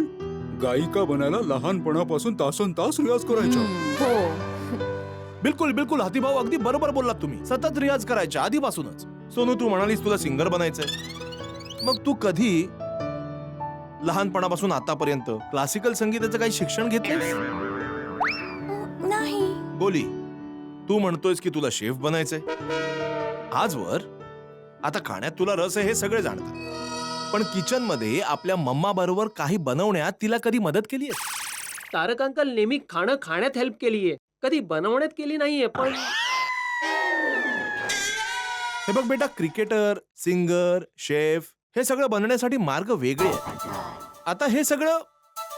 C: गायिका बनायला लहानपणापासून तासन तास रियाज करायच्या.
D: हो,
B: बिलकुल बिलकुल हातीभाऊ, अगदी बरोबर बोललात तुम्ही. सतत रियाज करायच्या आधीपासूनच. सोनू, तू म्हणालीस तुला सिंगर बनायचंय, मग तू कधी लहानपणापासून आतापर्यंत क्लासिकल संगीताचं काही शिक्षण घेतलंयस?
D: नाही.
B: गोली, तू म्हणतोयस की तुला शेफ बनायचंय. आजवर आता खाण्यात तुला रस आहे हे सगळे जाणतात, पण किचन मध्ये आपल्या मम्मा बरोबर काही बनवण्यात तिला कधी मदत केली आहे?
E: तारक अंकल नेहमी खाणं खाण्यात हेल्प केलीये, कधी बनवण्यात केली नाहीये. पण
B: हे बघ बेटा, क्रिकेटर, सिंगर, शेफ हे सगळं बनण्यासाठी मार्ग वेगळे आहेत. आता हे सगळं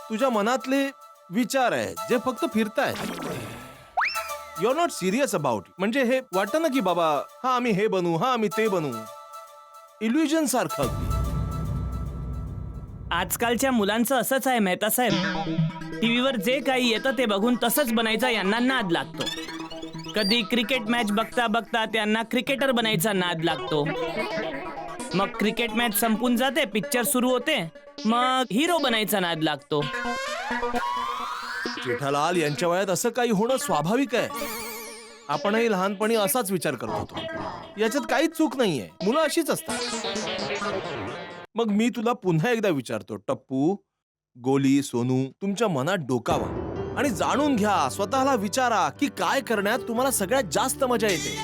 B: तुझ्या मनातले विचार आहेत जे फक्त फिरतायत. You are not serious about. म्हणजे हे वाटतं ना की बाबा हा आम्ही हे बनू, हा आम्ही ते बनू, इल्युजन सारखं.
A: आजकालच्या मुलांचं असंच आहे मेहता साहेब. टीव्हीवर जे काही येतं ते बघून तसंच बनायचं यांना नाद लागतो. कधी क्रिकेट मॅच बघता बघता त्यांना क्रिकेटर बनायचा नाद लागतो. मग क्रिकेट मॅच संपून जाते, पिक्चर सुरू होते, मग हिरो बनायचा नाद लागतो.
B: जेठालाल यांच्या वयात असं काही होणं स्वाभाविक आहे. आपणही लहानपणी असाच विचार करत होतो. याच्यात काहीच चूक नाहीये. मुलं अशीच असतात. मग मी तुला पुन्हा एकदा विचारतो, टप्पू, गोली, सोनू, तुमच्या मनात डोकावा आणि जाणून घ्या, स्वतःला विचारा की काय करण्यात तुम्हाला सगळ्यात जास्त मजा येते.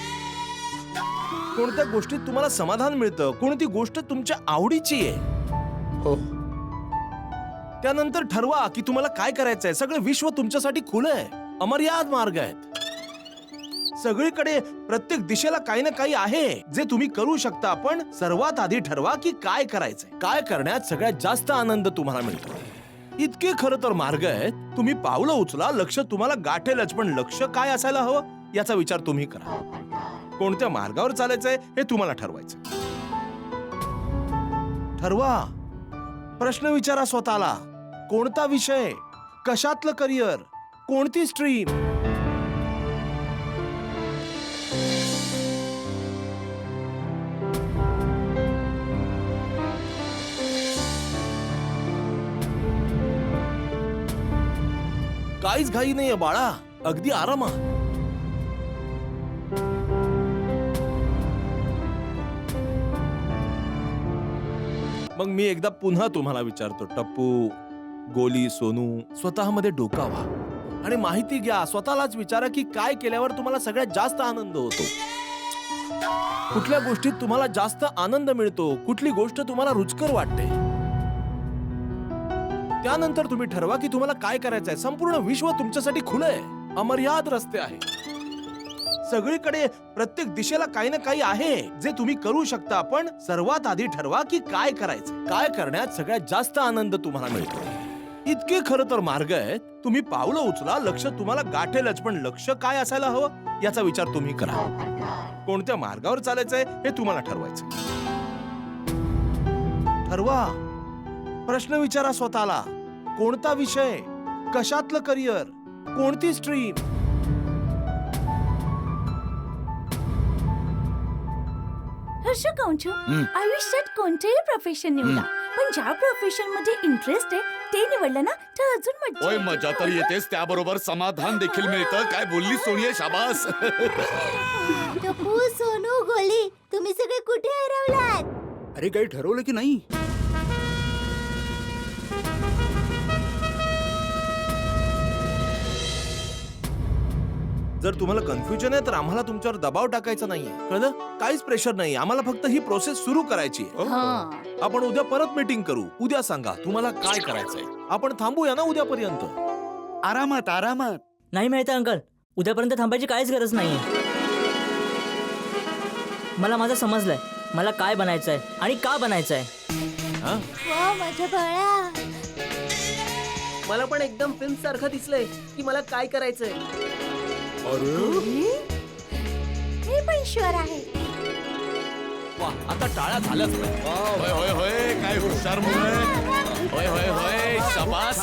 B: कोणत्या गोष्टीत तुम्हाला समाधान मिळतं, कोणती गोष्ट तुमच्या आवडीची आहे.
C: हो.
B: त्यानंतर ठरवा की तुम्हाला काय करायचंय. सगळं विश्व तुमच्यासाठी खुलं आहे. अमर्याद मार्ग आहेत. सगळीकडे प्रत्येक दिशेला काही ना काही आहे जे तुम्ही करू शकता. पण सर्वात आधी ठरवा की काय करायचंय, काय करण्यात सगळ्यात जास्त आनंद तुम्हाला मिळतो. इतके खरं तर मार्ग आहेत. तुम्ही पावलं उचला, लक्ष तुम्हाला गाठेलच. पण लक्ष काय असायला हवं याचा विचार तुम्ही करा. कोणत्या मार्गावर चालायचंय हे तुम्हाला ठरवायचं. ठरवा. प्रश्न विचारा स्वतःला. कोणता विषय, कशातलं करिअर, कोणती स्ट्रीम. काहीच घाई नाहीये बाळा, अगदी आरामात. मग मी एकदा पुन्हा तुम्हाला विचारतो, टप्पू, गोली, सोनू, स्वतःमध्ये डोकावा आणि माहिती घ्या. स्वतःलाच विचारा की काय केल्यावर तुम्हाला सगळ्यात जास्त आनंद होतो. कुठल्या गोष्टीत तुम्हाला जास्त आनंद मिळतो, कुठली गोष्ट तुम्हाला रुचकर वाटते. त्यानंतर तुम्ही ठरवा की तुम्हाला काय करायचंय. संपूर्ण विश्व तुमच्यासाठी खुलं आहे. अमर्याद रस्ते आहेत. सगळीकडे प्रत्येक दिशेला काही ना काही आहे जे तुम्ही करू शकता. पण सर्वात आधी ठरवा की काय करायचंय, काय करण्यात सगळ्यात जास्त आनंद तुम्हाला मिळतो. इतके खरं तर मार्ग आहेत. तुम्ही पावलं उचला, लक्ष तुम्हाला गाठेलच. पण लक्ष काय असायला हवं याचा विचार तुम्ही करा. कोणत्या मार्गावर चालायचंय हे तुम्हाला ठरवायचं. ठरवा. प्रश्न विचारा स्वतःला. कोणता विषय, कशातलं करिअर, कोणती स्ट्रीम.
G: हर्ष कांचू, आयुष्यात कोणतेही प्रोफेशन निवडा, पण ज्या प्रोफेशन मध्ये इंटरेस्ट आहे ते निवडलं ना तर अजून मजा
J: ओय
G: येते.
J: मजा तर येतेच, त्याबरोबर समाधान देखील मिळतं. काय बोलली सोनिया, शाबास.
H: टप्पू, सोनू, गोली, तुम्ही सगळे कुठे हरवलात?
C: अरे काही ठरवलं की नाही?
B: जर तुम्हाला कन्फ्युजन आहे तर आम्हाला तुमच्यावर दबाव टाकायचा नाहीये, कळलं? काहीच प्रेशर नाही. आम्हाला फक्त ही प्रोसेस सुरू करायची आहे.
G: हां.
B: आपण उद्या परत मीटिंग करू. उद्या सांगा तुम्हाला काय करायचंय. आपण थांबूया ना उद्यापर्यंत.
I: आरामात आरामात.
F: नाही माहिती अंकल, उद्यापर्यंत थांबायची काहीच गरज नाहीये. मला माझं समजलंय मला काय बनायचंय आणि का बनायचंय.
B: हा?
H: वा माझ्या बाळा,
E: मला पण एकदम फिल्म सारखं दिसलंय की मला काय करायचंय.
H: मी पण शुअर आहे.
B: वा, आता टाळ्या झाल्याच नाही.
J: होय होय होय, काय हुशार मुलं आहे. होय होय होय, शाबास.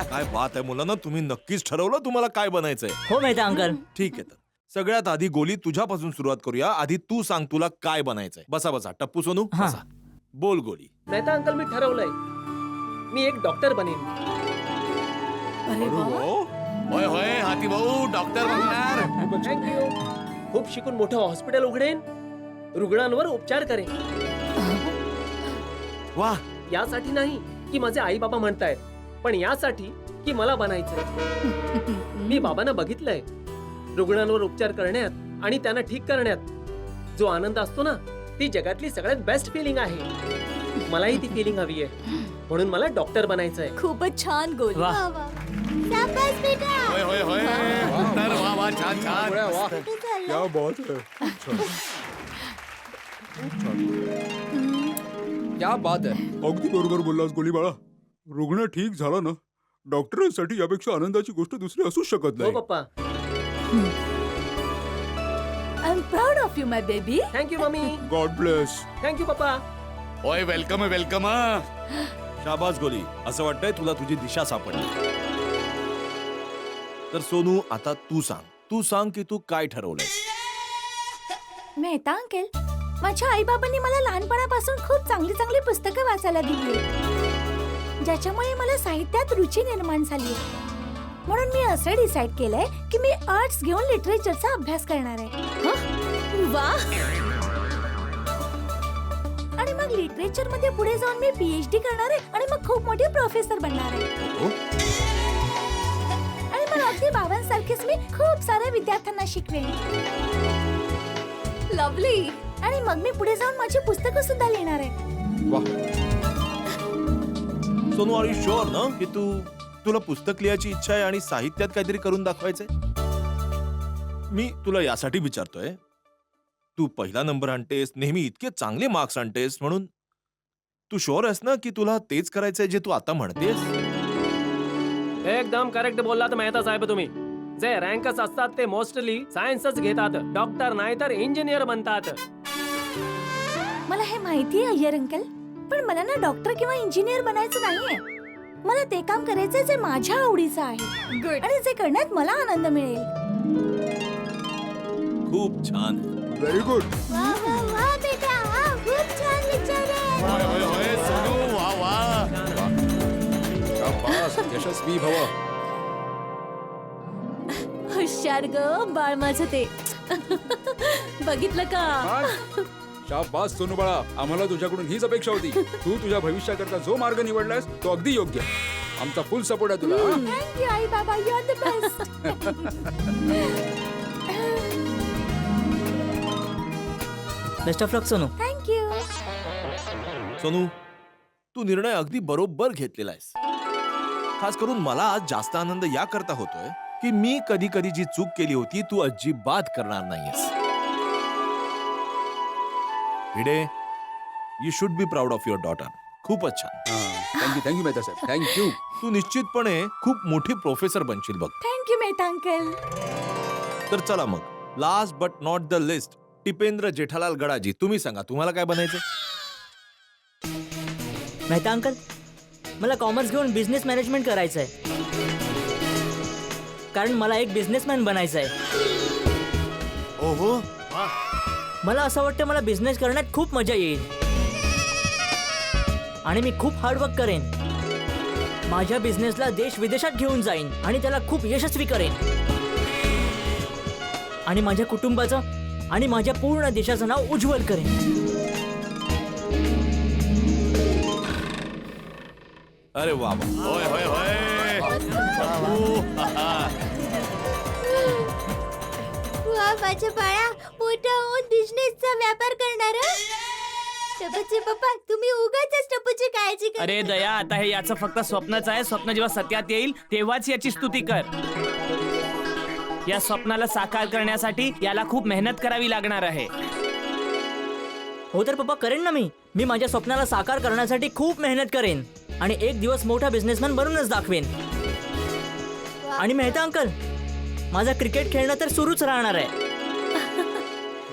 B: काय बात आहे मुलांना, तुम्ही नक्कीच ठरवलं तुम्हाला काय बनायचंय.
F: हो माहिती अंकल.
B: ठीक आहे, तर सगळ्यात आधी गोली तुझ्यापासून सुरुवात करूया. आधी तू सांग तुला काय बनायचंय. बसा बसा. टप्पू, सोनू,
F: हा.
B: बसा. बोल गोली.
E: नाही तर अंकल मी ठरवलंय, मी एक डॉक्टर बनेन.
G: अरे वा.
J: होय होय, हाती भाऊ डॉक्टर बनणार.
E: थँक्यू. खूप शिकून मोठं हॉस्पिटल उघडेन, रुग्णांवर उपचार करेन.
B: वा,
E: यासाठी नाही की माझे आई बाबा म्हणतायत, पण यासाठी की मला बनायचंय. मी बाबांना बघितलंय, रुग्णांवर उपचार करण्यात आणि त्यांना ठीक करण्यात जो आनंद असतो ना, ती जगातली सगळ्यात बेस्ट फिलिंग आहे. मलाही ती फिलिंग हवी आहे, म्हणून मला डॉक्टर बनायचंय.
D: खूपच छान गोल.
F: वा.
H: वा वा. शाबास बेटा.
J: होय होय होय, डॉक्टर. वा वा, छान छान.
H: कुठे चालला?
C: क्या बात है. क्या बात आहे. अगदी बरोबर बोललास गोली बाळा. रुग्ण ठीक झाला ना, डॉक्टरांसाठी यापेक्षा आनंदाची गोष्ट दुसरी असूच शकत
E: हो
C: नाही.
E: पप्पा.
D: I am proud of you my baby.
E: Thank you mummy.
C: God bless.
E: Thank you पप्पा.
J: होय, वेलकम वेलकम.
B: शाबास गोली. असं वाटतंय तुला तुझी दिशा सापडली. तर सोनू, आता तू सांग तू सांग की तू काय ठरवलंय.
G: मेहता अंकल, माझ्या आईबाबांनी मला लहानपणापासून खूप चांगली चांगली पुस्तकं वाचायला दिली आहेत, ज्याच्यामुळे मला साहित्यात रुची निर्माण झाली आहे. म्हणून मी असं डिसाईड केलंय की मी आर्ट्स घेऊन लिटरेचरचा अभ्यास करणार आहे.
D: वा,
G: आणि मग लिटरेचर मध्ये पुढे जाऊन मी PhD करणार आहे आणि मग खूप मोठी प्रोफेसर बनणार आहे. आणि मग अगदी बाबांसारखेच मी खूप साऱ्या विद्यार्थ्यांना शिकवेन.
D: लवली.
G: आणि मग मी पुढे जाऊन माझी पुस्तकं सुद्धा लिहिणार आहे.
B: सोनू, आर यू शुअर ना की तुला पुस्तक लिहायची इच्छा आहे आणि साहित्यात काहीतरी करून दाखवायचंय? मी तुला यासाठी विचारतोय, तू पहिला नंबर आणतेस, नेहमी इतके चांगले मार्क्स आणतेस, म्हणून तू शुअर आहेस ना की तुला तेच करायचंय जे तू आता म्हणतेस?
E: एकदम करेक्ट बोललात मेहता साहेब तुम्ही. जे रँकच असतात ते मोस्टली सायन्सच घेतात, डॉक्टर नाही तर इंजिनियर बनतात.
G: मला हे माहिती आहे अय्यर अंकल, पण मला ना डॉक्टर किंवा इंजिनियर बनायचं नाहीये. मला ते काम करायचंय जे माझ्या आवडीचं आहे
D: गुड.
G: आणि जे करण्यात मला आनंद मिळेल.
B: खूप छान.
C: Very good.
H: वा वा वा बेटा, हा खूप छान विचार आहे.
J: होय, होय, होय, सोनू, वा वा.
C: शाबास, यशस्वी भव.
D: हुशार ग बाळ माझं ते. बघितलं का?
C: छान. शाबास सोनू बाळा, आम्हाला तुझ्याकडून हीच अपेक्षा होती. तू तुझ्या भविष्याकरता जो मार्ग निवडलास तो अगदी योग्य. आमचा फुल सपोर्ट आहे तुला. हा?
G: थँक्यू आई बाबा, you are the best.
F: Best of luck Sonu.
G: Thank you.
B: Sonu, तू निर्णय अगदी बरोबर घेतलेला आहेस. खास करून मला आज जास्त आनंद या करता होतोय की मी कधी कधी जी चूक केली होती तू अजिबात करणार नाहीयेस. Bhide, you should be proud of your daughter. खूपच छान.
C: थँक्यू मेहता साहेब, थँक्यू.
B: तू निश्चितपणे खूप मोठी प्रोफेसर बनशील बघ.
G: Thank you Mehta uncle.
B: तर चला मग, last but not the least, Tipendra Jethalal गडाजी, तुम्ही सांगा तुम्हाला काय बनायचं?
F: मेहता अंकल, मला कॉमर्स घेऊन बिझनेस मॅनेजमेंट करायचं आहे, कारण मला एक बिझनेसमॅन बनायचं आहे.
B: ओहो,
F: मला असं वाटतं मला बिझनेस करण्यात खूप मजा येईल आणि मी खूप हार्डवर्क करेन. माझ्या बिझनेसला देश विदेशात घेऊन जाईन आणि त्याला खूप यशस्वी करेन आणि माझ्या कुटुंबाचं आणि माझ्या पूर्ण देशाचं नाव उज्ज्वल करेन.
B: अरे वा वा.
J: होय, होय, होय.
H: वा माझ्या बाळा, मोठा होऊन बिझनेसचा व्यापार करणार. टपूचे पप्पा, तुम्ही उगाच टपूची काळजी करा.
A: अरे दया, आता हे याचं फक्त स्वप्नच आहे. स्वप्न जेव्हा सत्यात येईल तेव्हाच याची स्तुती कर. या स्वप्नाला साकार करण्यासाठी याला खूप मेहनत करावी लागणार आहे.
F: हो तर पप्पा, करेन ना. मी माझ्या स्वप्नाला साकार करण्यासाठी खूप मेहनत करेन आणि एक दिवस मोठा बिझनेसमॅन बनूनच दाखवेन. आणि मेहता अंकल, माझा क्रिकेट खेळणं तर सुरूच राहणार आहे.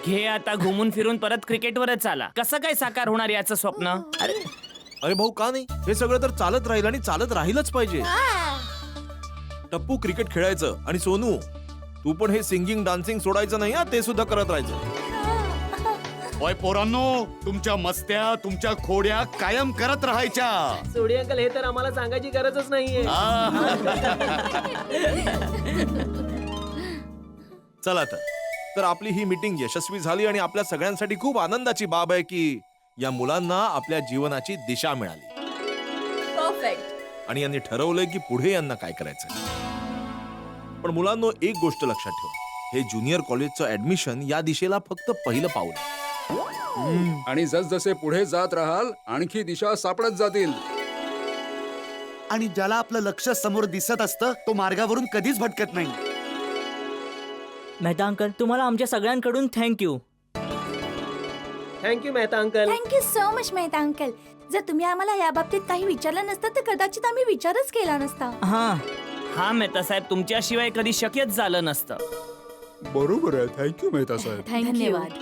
A: घे आता घुमून फिरून परत क्रिकेटवरच आला. कसं काय साकार होणार याचं स्वप्न?
B: अरे भाऊ, का नाही? हे सगळं तर चालत राहील आणि चालत राहीलच पाहिजे. टप्पू क्रिकेट खेळायचं आणि सोनू तू पण हे सिंगिंग डान्सिंग सोडायचं नाही, ते सुद्धा करत राहायचं.
J: होय पोरांनो, तुमच्या मस्त्या, तुमच्या खोड्या कायम करत राहायच्या.
E: सोडी अंकल, हे तर आम्हाला सांगायची गरजच नाहीये.
B: चला तर आपली ही मीटिंग यशस्वी झाली आणि आपल्या सगळ्यांसाठी खूप आनंदाची बाब आहे की या मुलांना आपल्या जीवनाची दिशा मिळाली
D: परफेक्ट.
B: आणि यांनी ठरवलंय की पुढे यांना काय करायचं. पण मुलांनो, एक गोष्ट लक्षात ठेवा, हे ज्युनियर कॉलेजचं ऍडमिशन या दिशेला फक्त पहिलं पाऊल आहे.
C: आणि जसजसे पुढे जात राहाल आणखी दिशा सापडत जातील.
I: आणि ज्याला आपलं लक्ष समोर दिसत असतं तो मार्गावरून कधीच भटकत नाही.
F: मेहता अंकल, तुम्हाला आमच्या सगळ्यांकडून thank you.
E: Thank you Mehta uncle.
G: Thank you so much Mehta uncle. जर तुम्ही आम्हाला या बाबतीत काही विचारलं नसतं तर कदाचित आम्ही विचारच केला नसता.
A: हा मेहता साहेब, तुमच्याशिवाय कधी शक्यच झालं नसतं.
C: बरोबर आहे. थँक्यू मेहता साहेब.
D: धन्यवाद.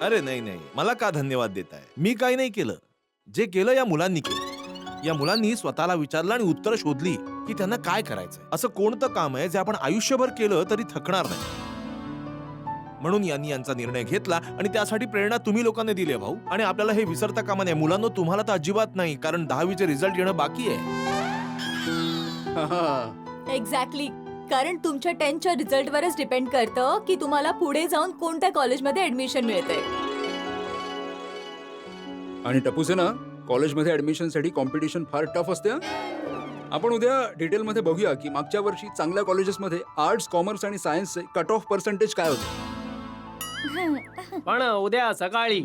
B: अरे नाही, मला का धन्यवाद देताय? मी काही नाही केलं. जे केलं या मुलांनी केलं. या मुलांनी स्वतःला विचारलं आणि उत्तर शोधली की त्यांना काय करायचंय. असं कोणतं काम आहे जे आपण आयुष्यभर केलं तरी थकणार नाही. म्हणून यांनी यांचा निर्णय घेतला आणि त्यासाठी प्रेरणा तुम्ही लोकांनी दिली आहे भाऊ. आणि आपल्याला हे विसरता कामा नये. मुलांनो, तुम्हाला तर अजिबात नाही, कारण 10वीचे रिझल्ट येणं बाकी आहे.
D: एक्झॅक्टली. कारण तुमच्या 10च्या रिझल्टवरच डिपेंड करतं की तुम्हाला पुढे जाऊन कोणत्या कॉलेजमध्ये ऍडमिशन मिळते.
C: आणि टपूसे ना, कॉलेजमध्ये ऍडमिशनसाठी कॉम्पिटिशन फार टफ असते हं. आपण उद्या डिटेलमध्ये बघूया की मागच्या वर्षी चांगल्या कॉलेजेसमध्ये आर्ट्स, कॉमर्स आणि सायन्सचे कट ऑफ पर्सेंटेज काय होते.
E: पण उद्या सकाळी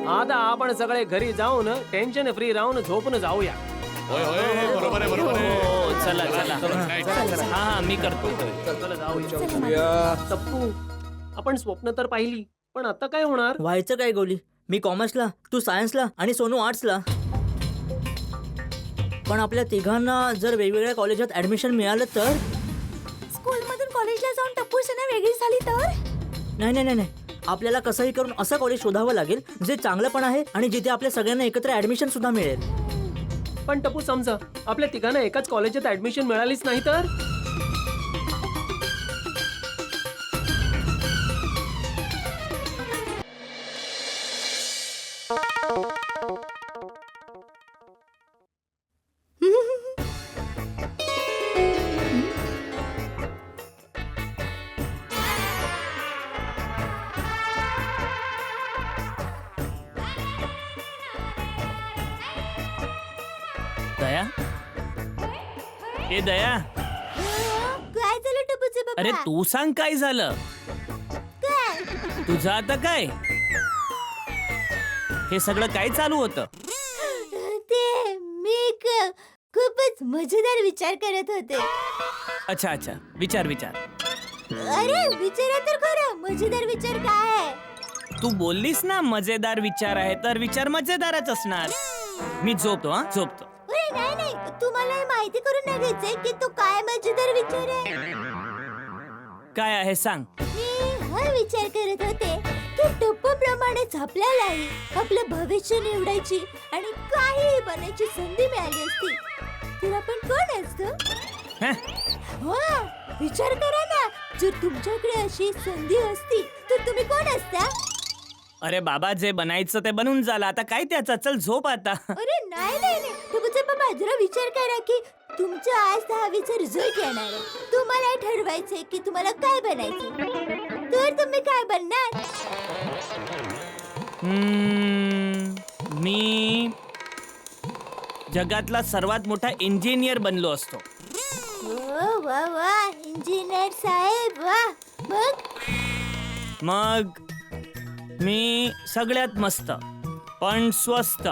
E: आता आपण सगळे घरी जाऊन टेन्शन फ्री राहून झोपून जाऊया.
B: बरोबर आहे, बरोबर आहे.
A: हो, चला चला. हा मी करतो.
E: चला जाऊया. टप्पू, आपण स्वप्न तर पाहिली, पण आता काय होणार?
F: व्हायचं काय गोली? मी कॉमर्सला, तू सायन्सला आणि सोनू आर्ट्सला. पण आपल्या तिघांना जर वेगवेगळ्या कॉलेजात ऍडमिशन मिळालं तर?
G: स्कूलमधून कॉलेजला जाऊन टप्पू सेना वेगळी झाली तर?
F: नाही नाही नाही नाही, आपल्याला कसंही करून असं कॉलेज शोधावं लागेल जे चांगलं पण आहे आणि जिथे आपल्या सगळ्यांना एकत्र ऍडमिशन सुद्धा मिळेल.
E: पण टप्पू, समजा आपल्या तिघांना एकाच कॉलेजात ऍडमिशन मिळालीच नाही तर?
A: दया, ए दया,
H: काय झालं टपूचे पप्पा?
A: अरे तू सांग काय झालं.
H: काय?
A: तुझं आता काय? हे सगळं काय चालू होतं?
H: ते मी एक खूपच मजेदार विचार करत होते.
A: अच्छा अच्छा, विचार विचार.
H: अरे विचारा तर खरं, मजेदार विचार काय आहे?
A: तू बोललीस ना मजेदार विचार आहे, तर विचार मजेदारच असणार. मी झोपतो, हा झोपतो.
H: अरे नाही नाही, तुम्हाला हे माहिती करून नाही घ्यायचंय की तो काय मजेदार विचार आहे.
A: काय आहे सांग.
H: मी हा विचार करत होते की टप्पूप्रमाणेच आपल्यालाही आपलं भविष्य निवडायची आणि काहीही बनायची संधी मिळाली असती तर आपण कोण असतो?
A: हं?
H: हो, विचार करा ना, जर तुमच्याकडे अशी संधी असती तर तुम्ही कोण असता?
A: अरे बाबा, जे बनायचं ते बनून झालं, आता काय त्याचं. चल झोप आता.
H: अरे नाही नाही नाही, टप्पूचे पप्पा जरा विचार करा की तुमचा आज 10वीचा रिझल्ट येणार आहे. तुम्हाला ठरवायचंय की तुम्हाला काय बनायचं, तर तुम्ही काय बनणार?
A: मी जगातला सर्वात मोठा इंजिनियर बनलो असतो.
H: वा वा, इंजिनियर साहेब वा.
A: मग मी सगळ्यात मस्त पण स्वस्त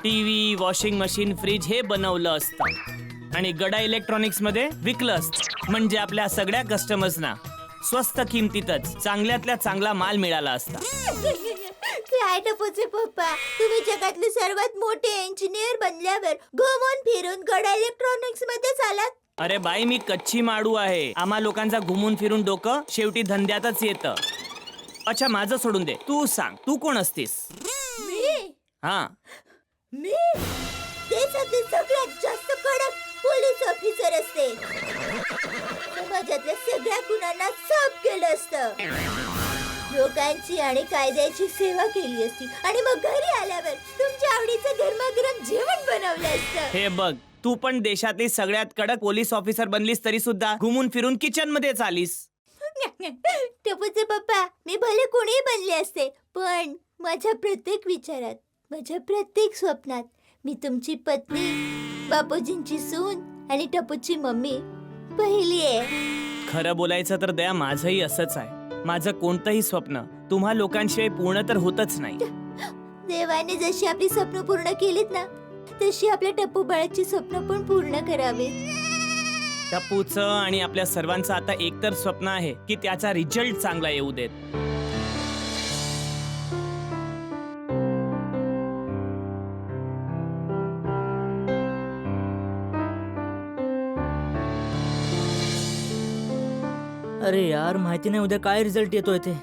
A: टीव्ही, वॉशिंग मशीन, फ्रीज हे बनवलं असतं आणि गडा इलेक्ट्रॉनिक्स मध्ये विकलं असतं. म्हणजे आपल्या सगळ्या कस्टमर्सना स्वस्त किमतीतच चांगल्यातल्या चांगला माल मिळाला असता.
H: काय टपूचे पप्पा, तुम्ही जगातले सर्वात मोठे इंजिनियर बनल्यावर घुमून फिरून गडा इलेक्ट्रॉनिक्स मध्ये चालात.
A: अरे बाई, मी कच्ची माडू आहे. आम्हा लोकांचा घुमून फिरून डोकं शेवटी धंद्यातच येतं. अच्छा, माझं सोडून दे, तू सांग, तू कोण असतीस?
H: मी
A: हा,
H: मी देशातले सगळ्यात जास्त कडक पोलीस ऑफिसर असते. समाजातल्या सगळ्या गुन्ह्यांना साफ केलं असतं, लोकांची आणि कायद्याची सेवा केली असती आणि मग घरी आल्यावर तुमच्या आवडीचं गरमागरम जेवण बनवलं असतं.
A: हे बघ, तू पण देशातली सगळ्यात कडक पोलीस ऑफिसर बनलीस तरी सुद्धा घुमून फिरून किचन मध्ये चालीस.
H: टपूचे पप्पा, मी भले कोणी बनले असते, पण माझ्या प्रत्येक विचारात, माझ्या प्रत्येक स्वप्नात मी तुमची पत्नी, बापूजींची सून आणि टपूची मम्मी पहिली आहे.
A: खरं बोलायचं तर दया, माझंही असंच आहे. माझं कोणतंही स्वप्न तुम्हा लोकांशिवाय पूर्ण तर होतच नाही.
H: देवाने जशी आपली स्वप्न पूर्ण केलीत ना, तशी आपल्या टप्पू बाळाची स्वप्न पण पूर्ण करावीत.
A: टप्पूचं आणि आपल्या सर्वांचं आता एकतर स्वप्न आहे की त्याचा रिझल्ट चांगला येऊ देत.
F: अरे यार, माहिती नाही उद्या काय रिझल्ट येतोय ते.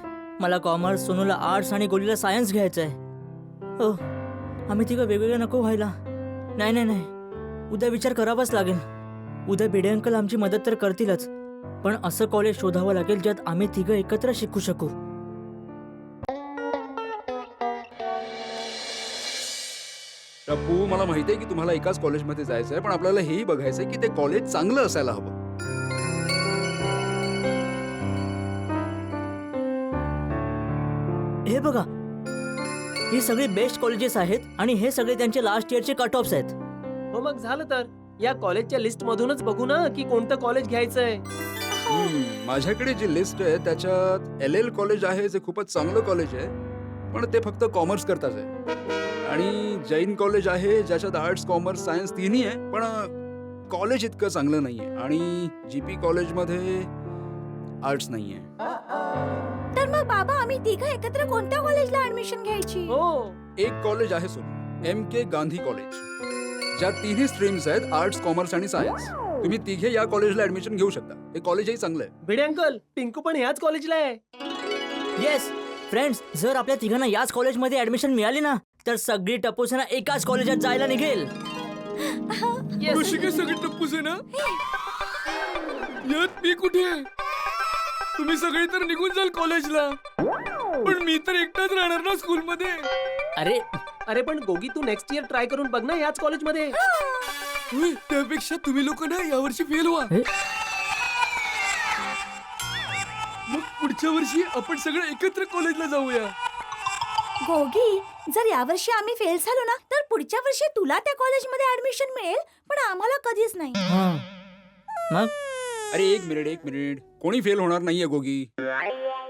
F: मला कॉमर्स, सोनूला आर्ट्स आणि गोलीला सायन्स घ्यायचंय. आम्ही तिघं वेगवेगळं नको व्हायला. नाही नाही नाही, उद्या विचार करावाच लागेल. उद्या भिडे अंकल आमची मदत तर करतीलच, पण असं कॉलेज शोधावं लागेल ज्यात आम्ही तिघं एकत्र शिकू शकू.
C: टप्पू, मला माहितीये की तुम्हाला एकाच कॉलेजमध्ये जायचंय, पण आपल्याला हेही बघायचंय की ते कॉलेज चांगलं असायला हवं.
F: हे बघा, ही सगळी बेस्ट कॉलेजेस आहेत आणि हे सगळे त्यांचे लास्ट इयरचे कट ऑफ्स आहेत.
E: हो मग झालं तर या कॉलेजच्या लिस्ट मधूनच बघू ना की कोणतं कॉलेज घ्यायचंय.
C: माझ्याकडे जी लिस्ट आहे त्याच्यात LL कॉलेज आहे, जे खूपच चांगलं कॉलेज आहे, पण ते फक्त कॉमर्स करताच आहे. आणि जैन कॉलेज आहे, ज्याच्यात आर्ट्स, कॉमर्स, सायन्स तिन्ही आहे, पण कॉलेज इतकं चांगलं नाहीये. आणि GP कॉलेजमध्ये आर्ट्स नाहीये.
G: तर मग बाबा आम्ही तिघं एकत्र कोणत्या कॉलेजला ऍडमिशन घ्यायची?
E: हो
C: एक कॉलेज आहे सोडून, MK गांधी कॉलेज, ज्यात तिन्ही स्ट्रीम्स आहेत, आर्ट्स, कॉमर्स आणि सायन्स. तुम्ही तिघे या कॉलेजला ऍडमिशन घेऊ शकता. हे कॉलेजही चांगलं आहे.
E: भिडे अंकल, पिंकू पण ह्याच कॉलेजला आहे.
F: येस फ्रेंड्स, जर आपल्या तिघांना याच कॉलेजमध्ये ऍडमिशन मिळाली ना, तर सगळी टप्पूसेना एकाच कॉलेजात जायला निघेल.
C: सगळे टप्पूस आहे ना, यात मी कुठे? तुम्ही सगळे तर निघून जाल कॉलेजला, पण मी तर एकटाच राहणार ना स्कूलमध्ये.
F: अरे
E: अरे पण गोगी, तू नेक्स्ट इयर ट्राय करून बघ ना याच कॉलेजमध्ये.
C: त्यापेक्षा तुम्ही लोक ना यावर्षी फेल व्हा, मग पुढच्या वर्षी आपण सगळे एकत्र कॉलेजला जाऊया.
G: गोगी, जर यावर्षी आम्ही फेल झालो ना तर पुढच्या वर्षी तुला त्या कॉलेजमध्ये ऍडमिशन मिळेल, पण आम्हाला कधीच नाही.
F: हां, मग
C: अरे एक मिनिट, कोणी फेल होणार नाहीये गोगी.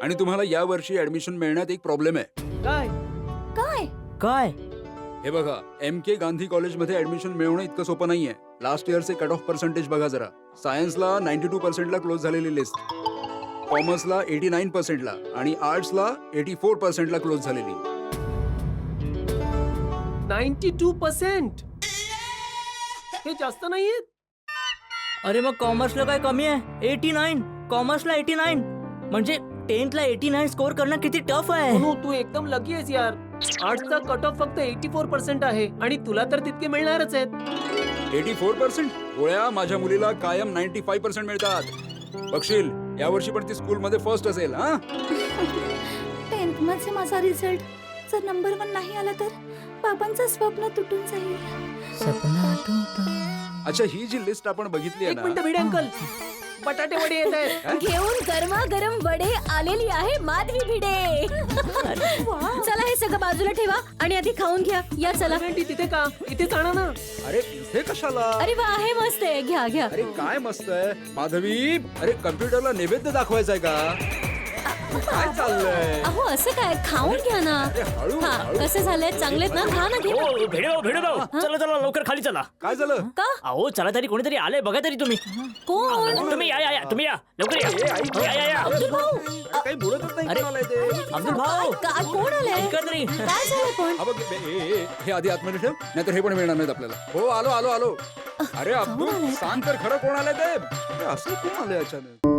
C: आणि तुम्हाला या वर्षी ऍडमिशन मिळण्यात एक प्रॉब्लेम आहे.
E: काय
G: काय?
F: काय?
C: हे बघा, MK गांधी कॉलेजमध्ये ऍडमिशन मिळवणं इतकं सोपं नाहीये. लास्ट इयरचे कट ऑफ पर्सेंटेज बघा जरा. सायन्सला 92% क्लोज झालेली लिस्ट, कॉमर्सला 89% आणि आर्ट्सला 84% क्लोज झालेली.
E: 92%? हे जास्त नाहीये.
F: अरे मग कॉमर्सला काय कमी आहे? 89. कॉमर्सला 89 म्हणजे 10th ला 89 स्कोर करणं किती टफ आहे.
E: हो, तू एकदम लकी आहेस यार. आर्ट्सचा कट ऑफ फक्त 84% आहे आणि तुला तर तितके मिळणारच आहेत.
C: 84%? गोळ्या, माझ्या मुलीला कायम 95% मिळतात. बघशील यावर्षी पण ती स्कूलमध्ये फर्स्ट असेल. हा,
G: 10th मध्ये माझा रिझल्ट जर नंबर 1 नाही आला तर बाबांचं स्वप्न तुटून जाईल.
C: अच्छा, ही जी लिस्ट आपण बघितली आहे
E: एक मिनिट
C: ना,
E: भिडे अंकल, बटाटे वडे येत आहेत.
D: घेऊन गरमागरम वडे आलेली आहे माधवी भिडे. चला हे सगळं बाजूला ठेवा आणि आधी खाऊन घ्या. या चला.
E: आंटी, तिथे का? इथे आणा ना.
C: अरे इथे कशाला?
D: अरे वा, हे मस्त आहे, घ्या घ्या.
C: अरे काय मस्त आहे माधवी. अरे कम्प्युटरला नैवेद्य दाखवायचंय का? काय चाललंय?
D: अहो असं काय, खाऊन घ्या ना.
C: अरे हळू
D: हा,
C: हळू.
D: कसे झाले? चांगलेत ना? खा ना, घे ना.
F: भिडे भाऊ, चला चला लवकर खाली चला.
C: काय झालं?
D: का?
F: अहो चला तरी, कोणीतरी आलंय बघा तरी तुम्ही.
D: कोण?
F: तुम्ही या तुम्ही या लवकर या.
D: अब्दुल भाऊ,
C: अरे, काही बोलतच नाही
F: अरे.
C: कोणाला ते.
F: अब्दुल भाऊ,
D: काय, कोण आलंय?
F: ऐका तरी.
D: काय झालं पण?
C: हा बघ, हे आधी आतमध्ये ठेव, नाहीतर हे पण मिळणार नाहीत आपल्याला. हो, आलो. अरे अब्दुल, सांग तर खरं, कोण आलंय ते? अरे, असं कोण आलंय अचानक?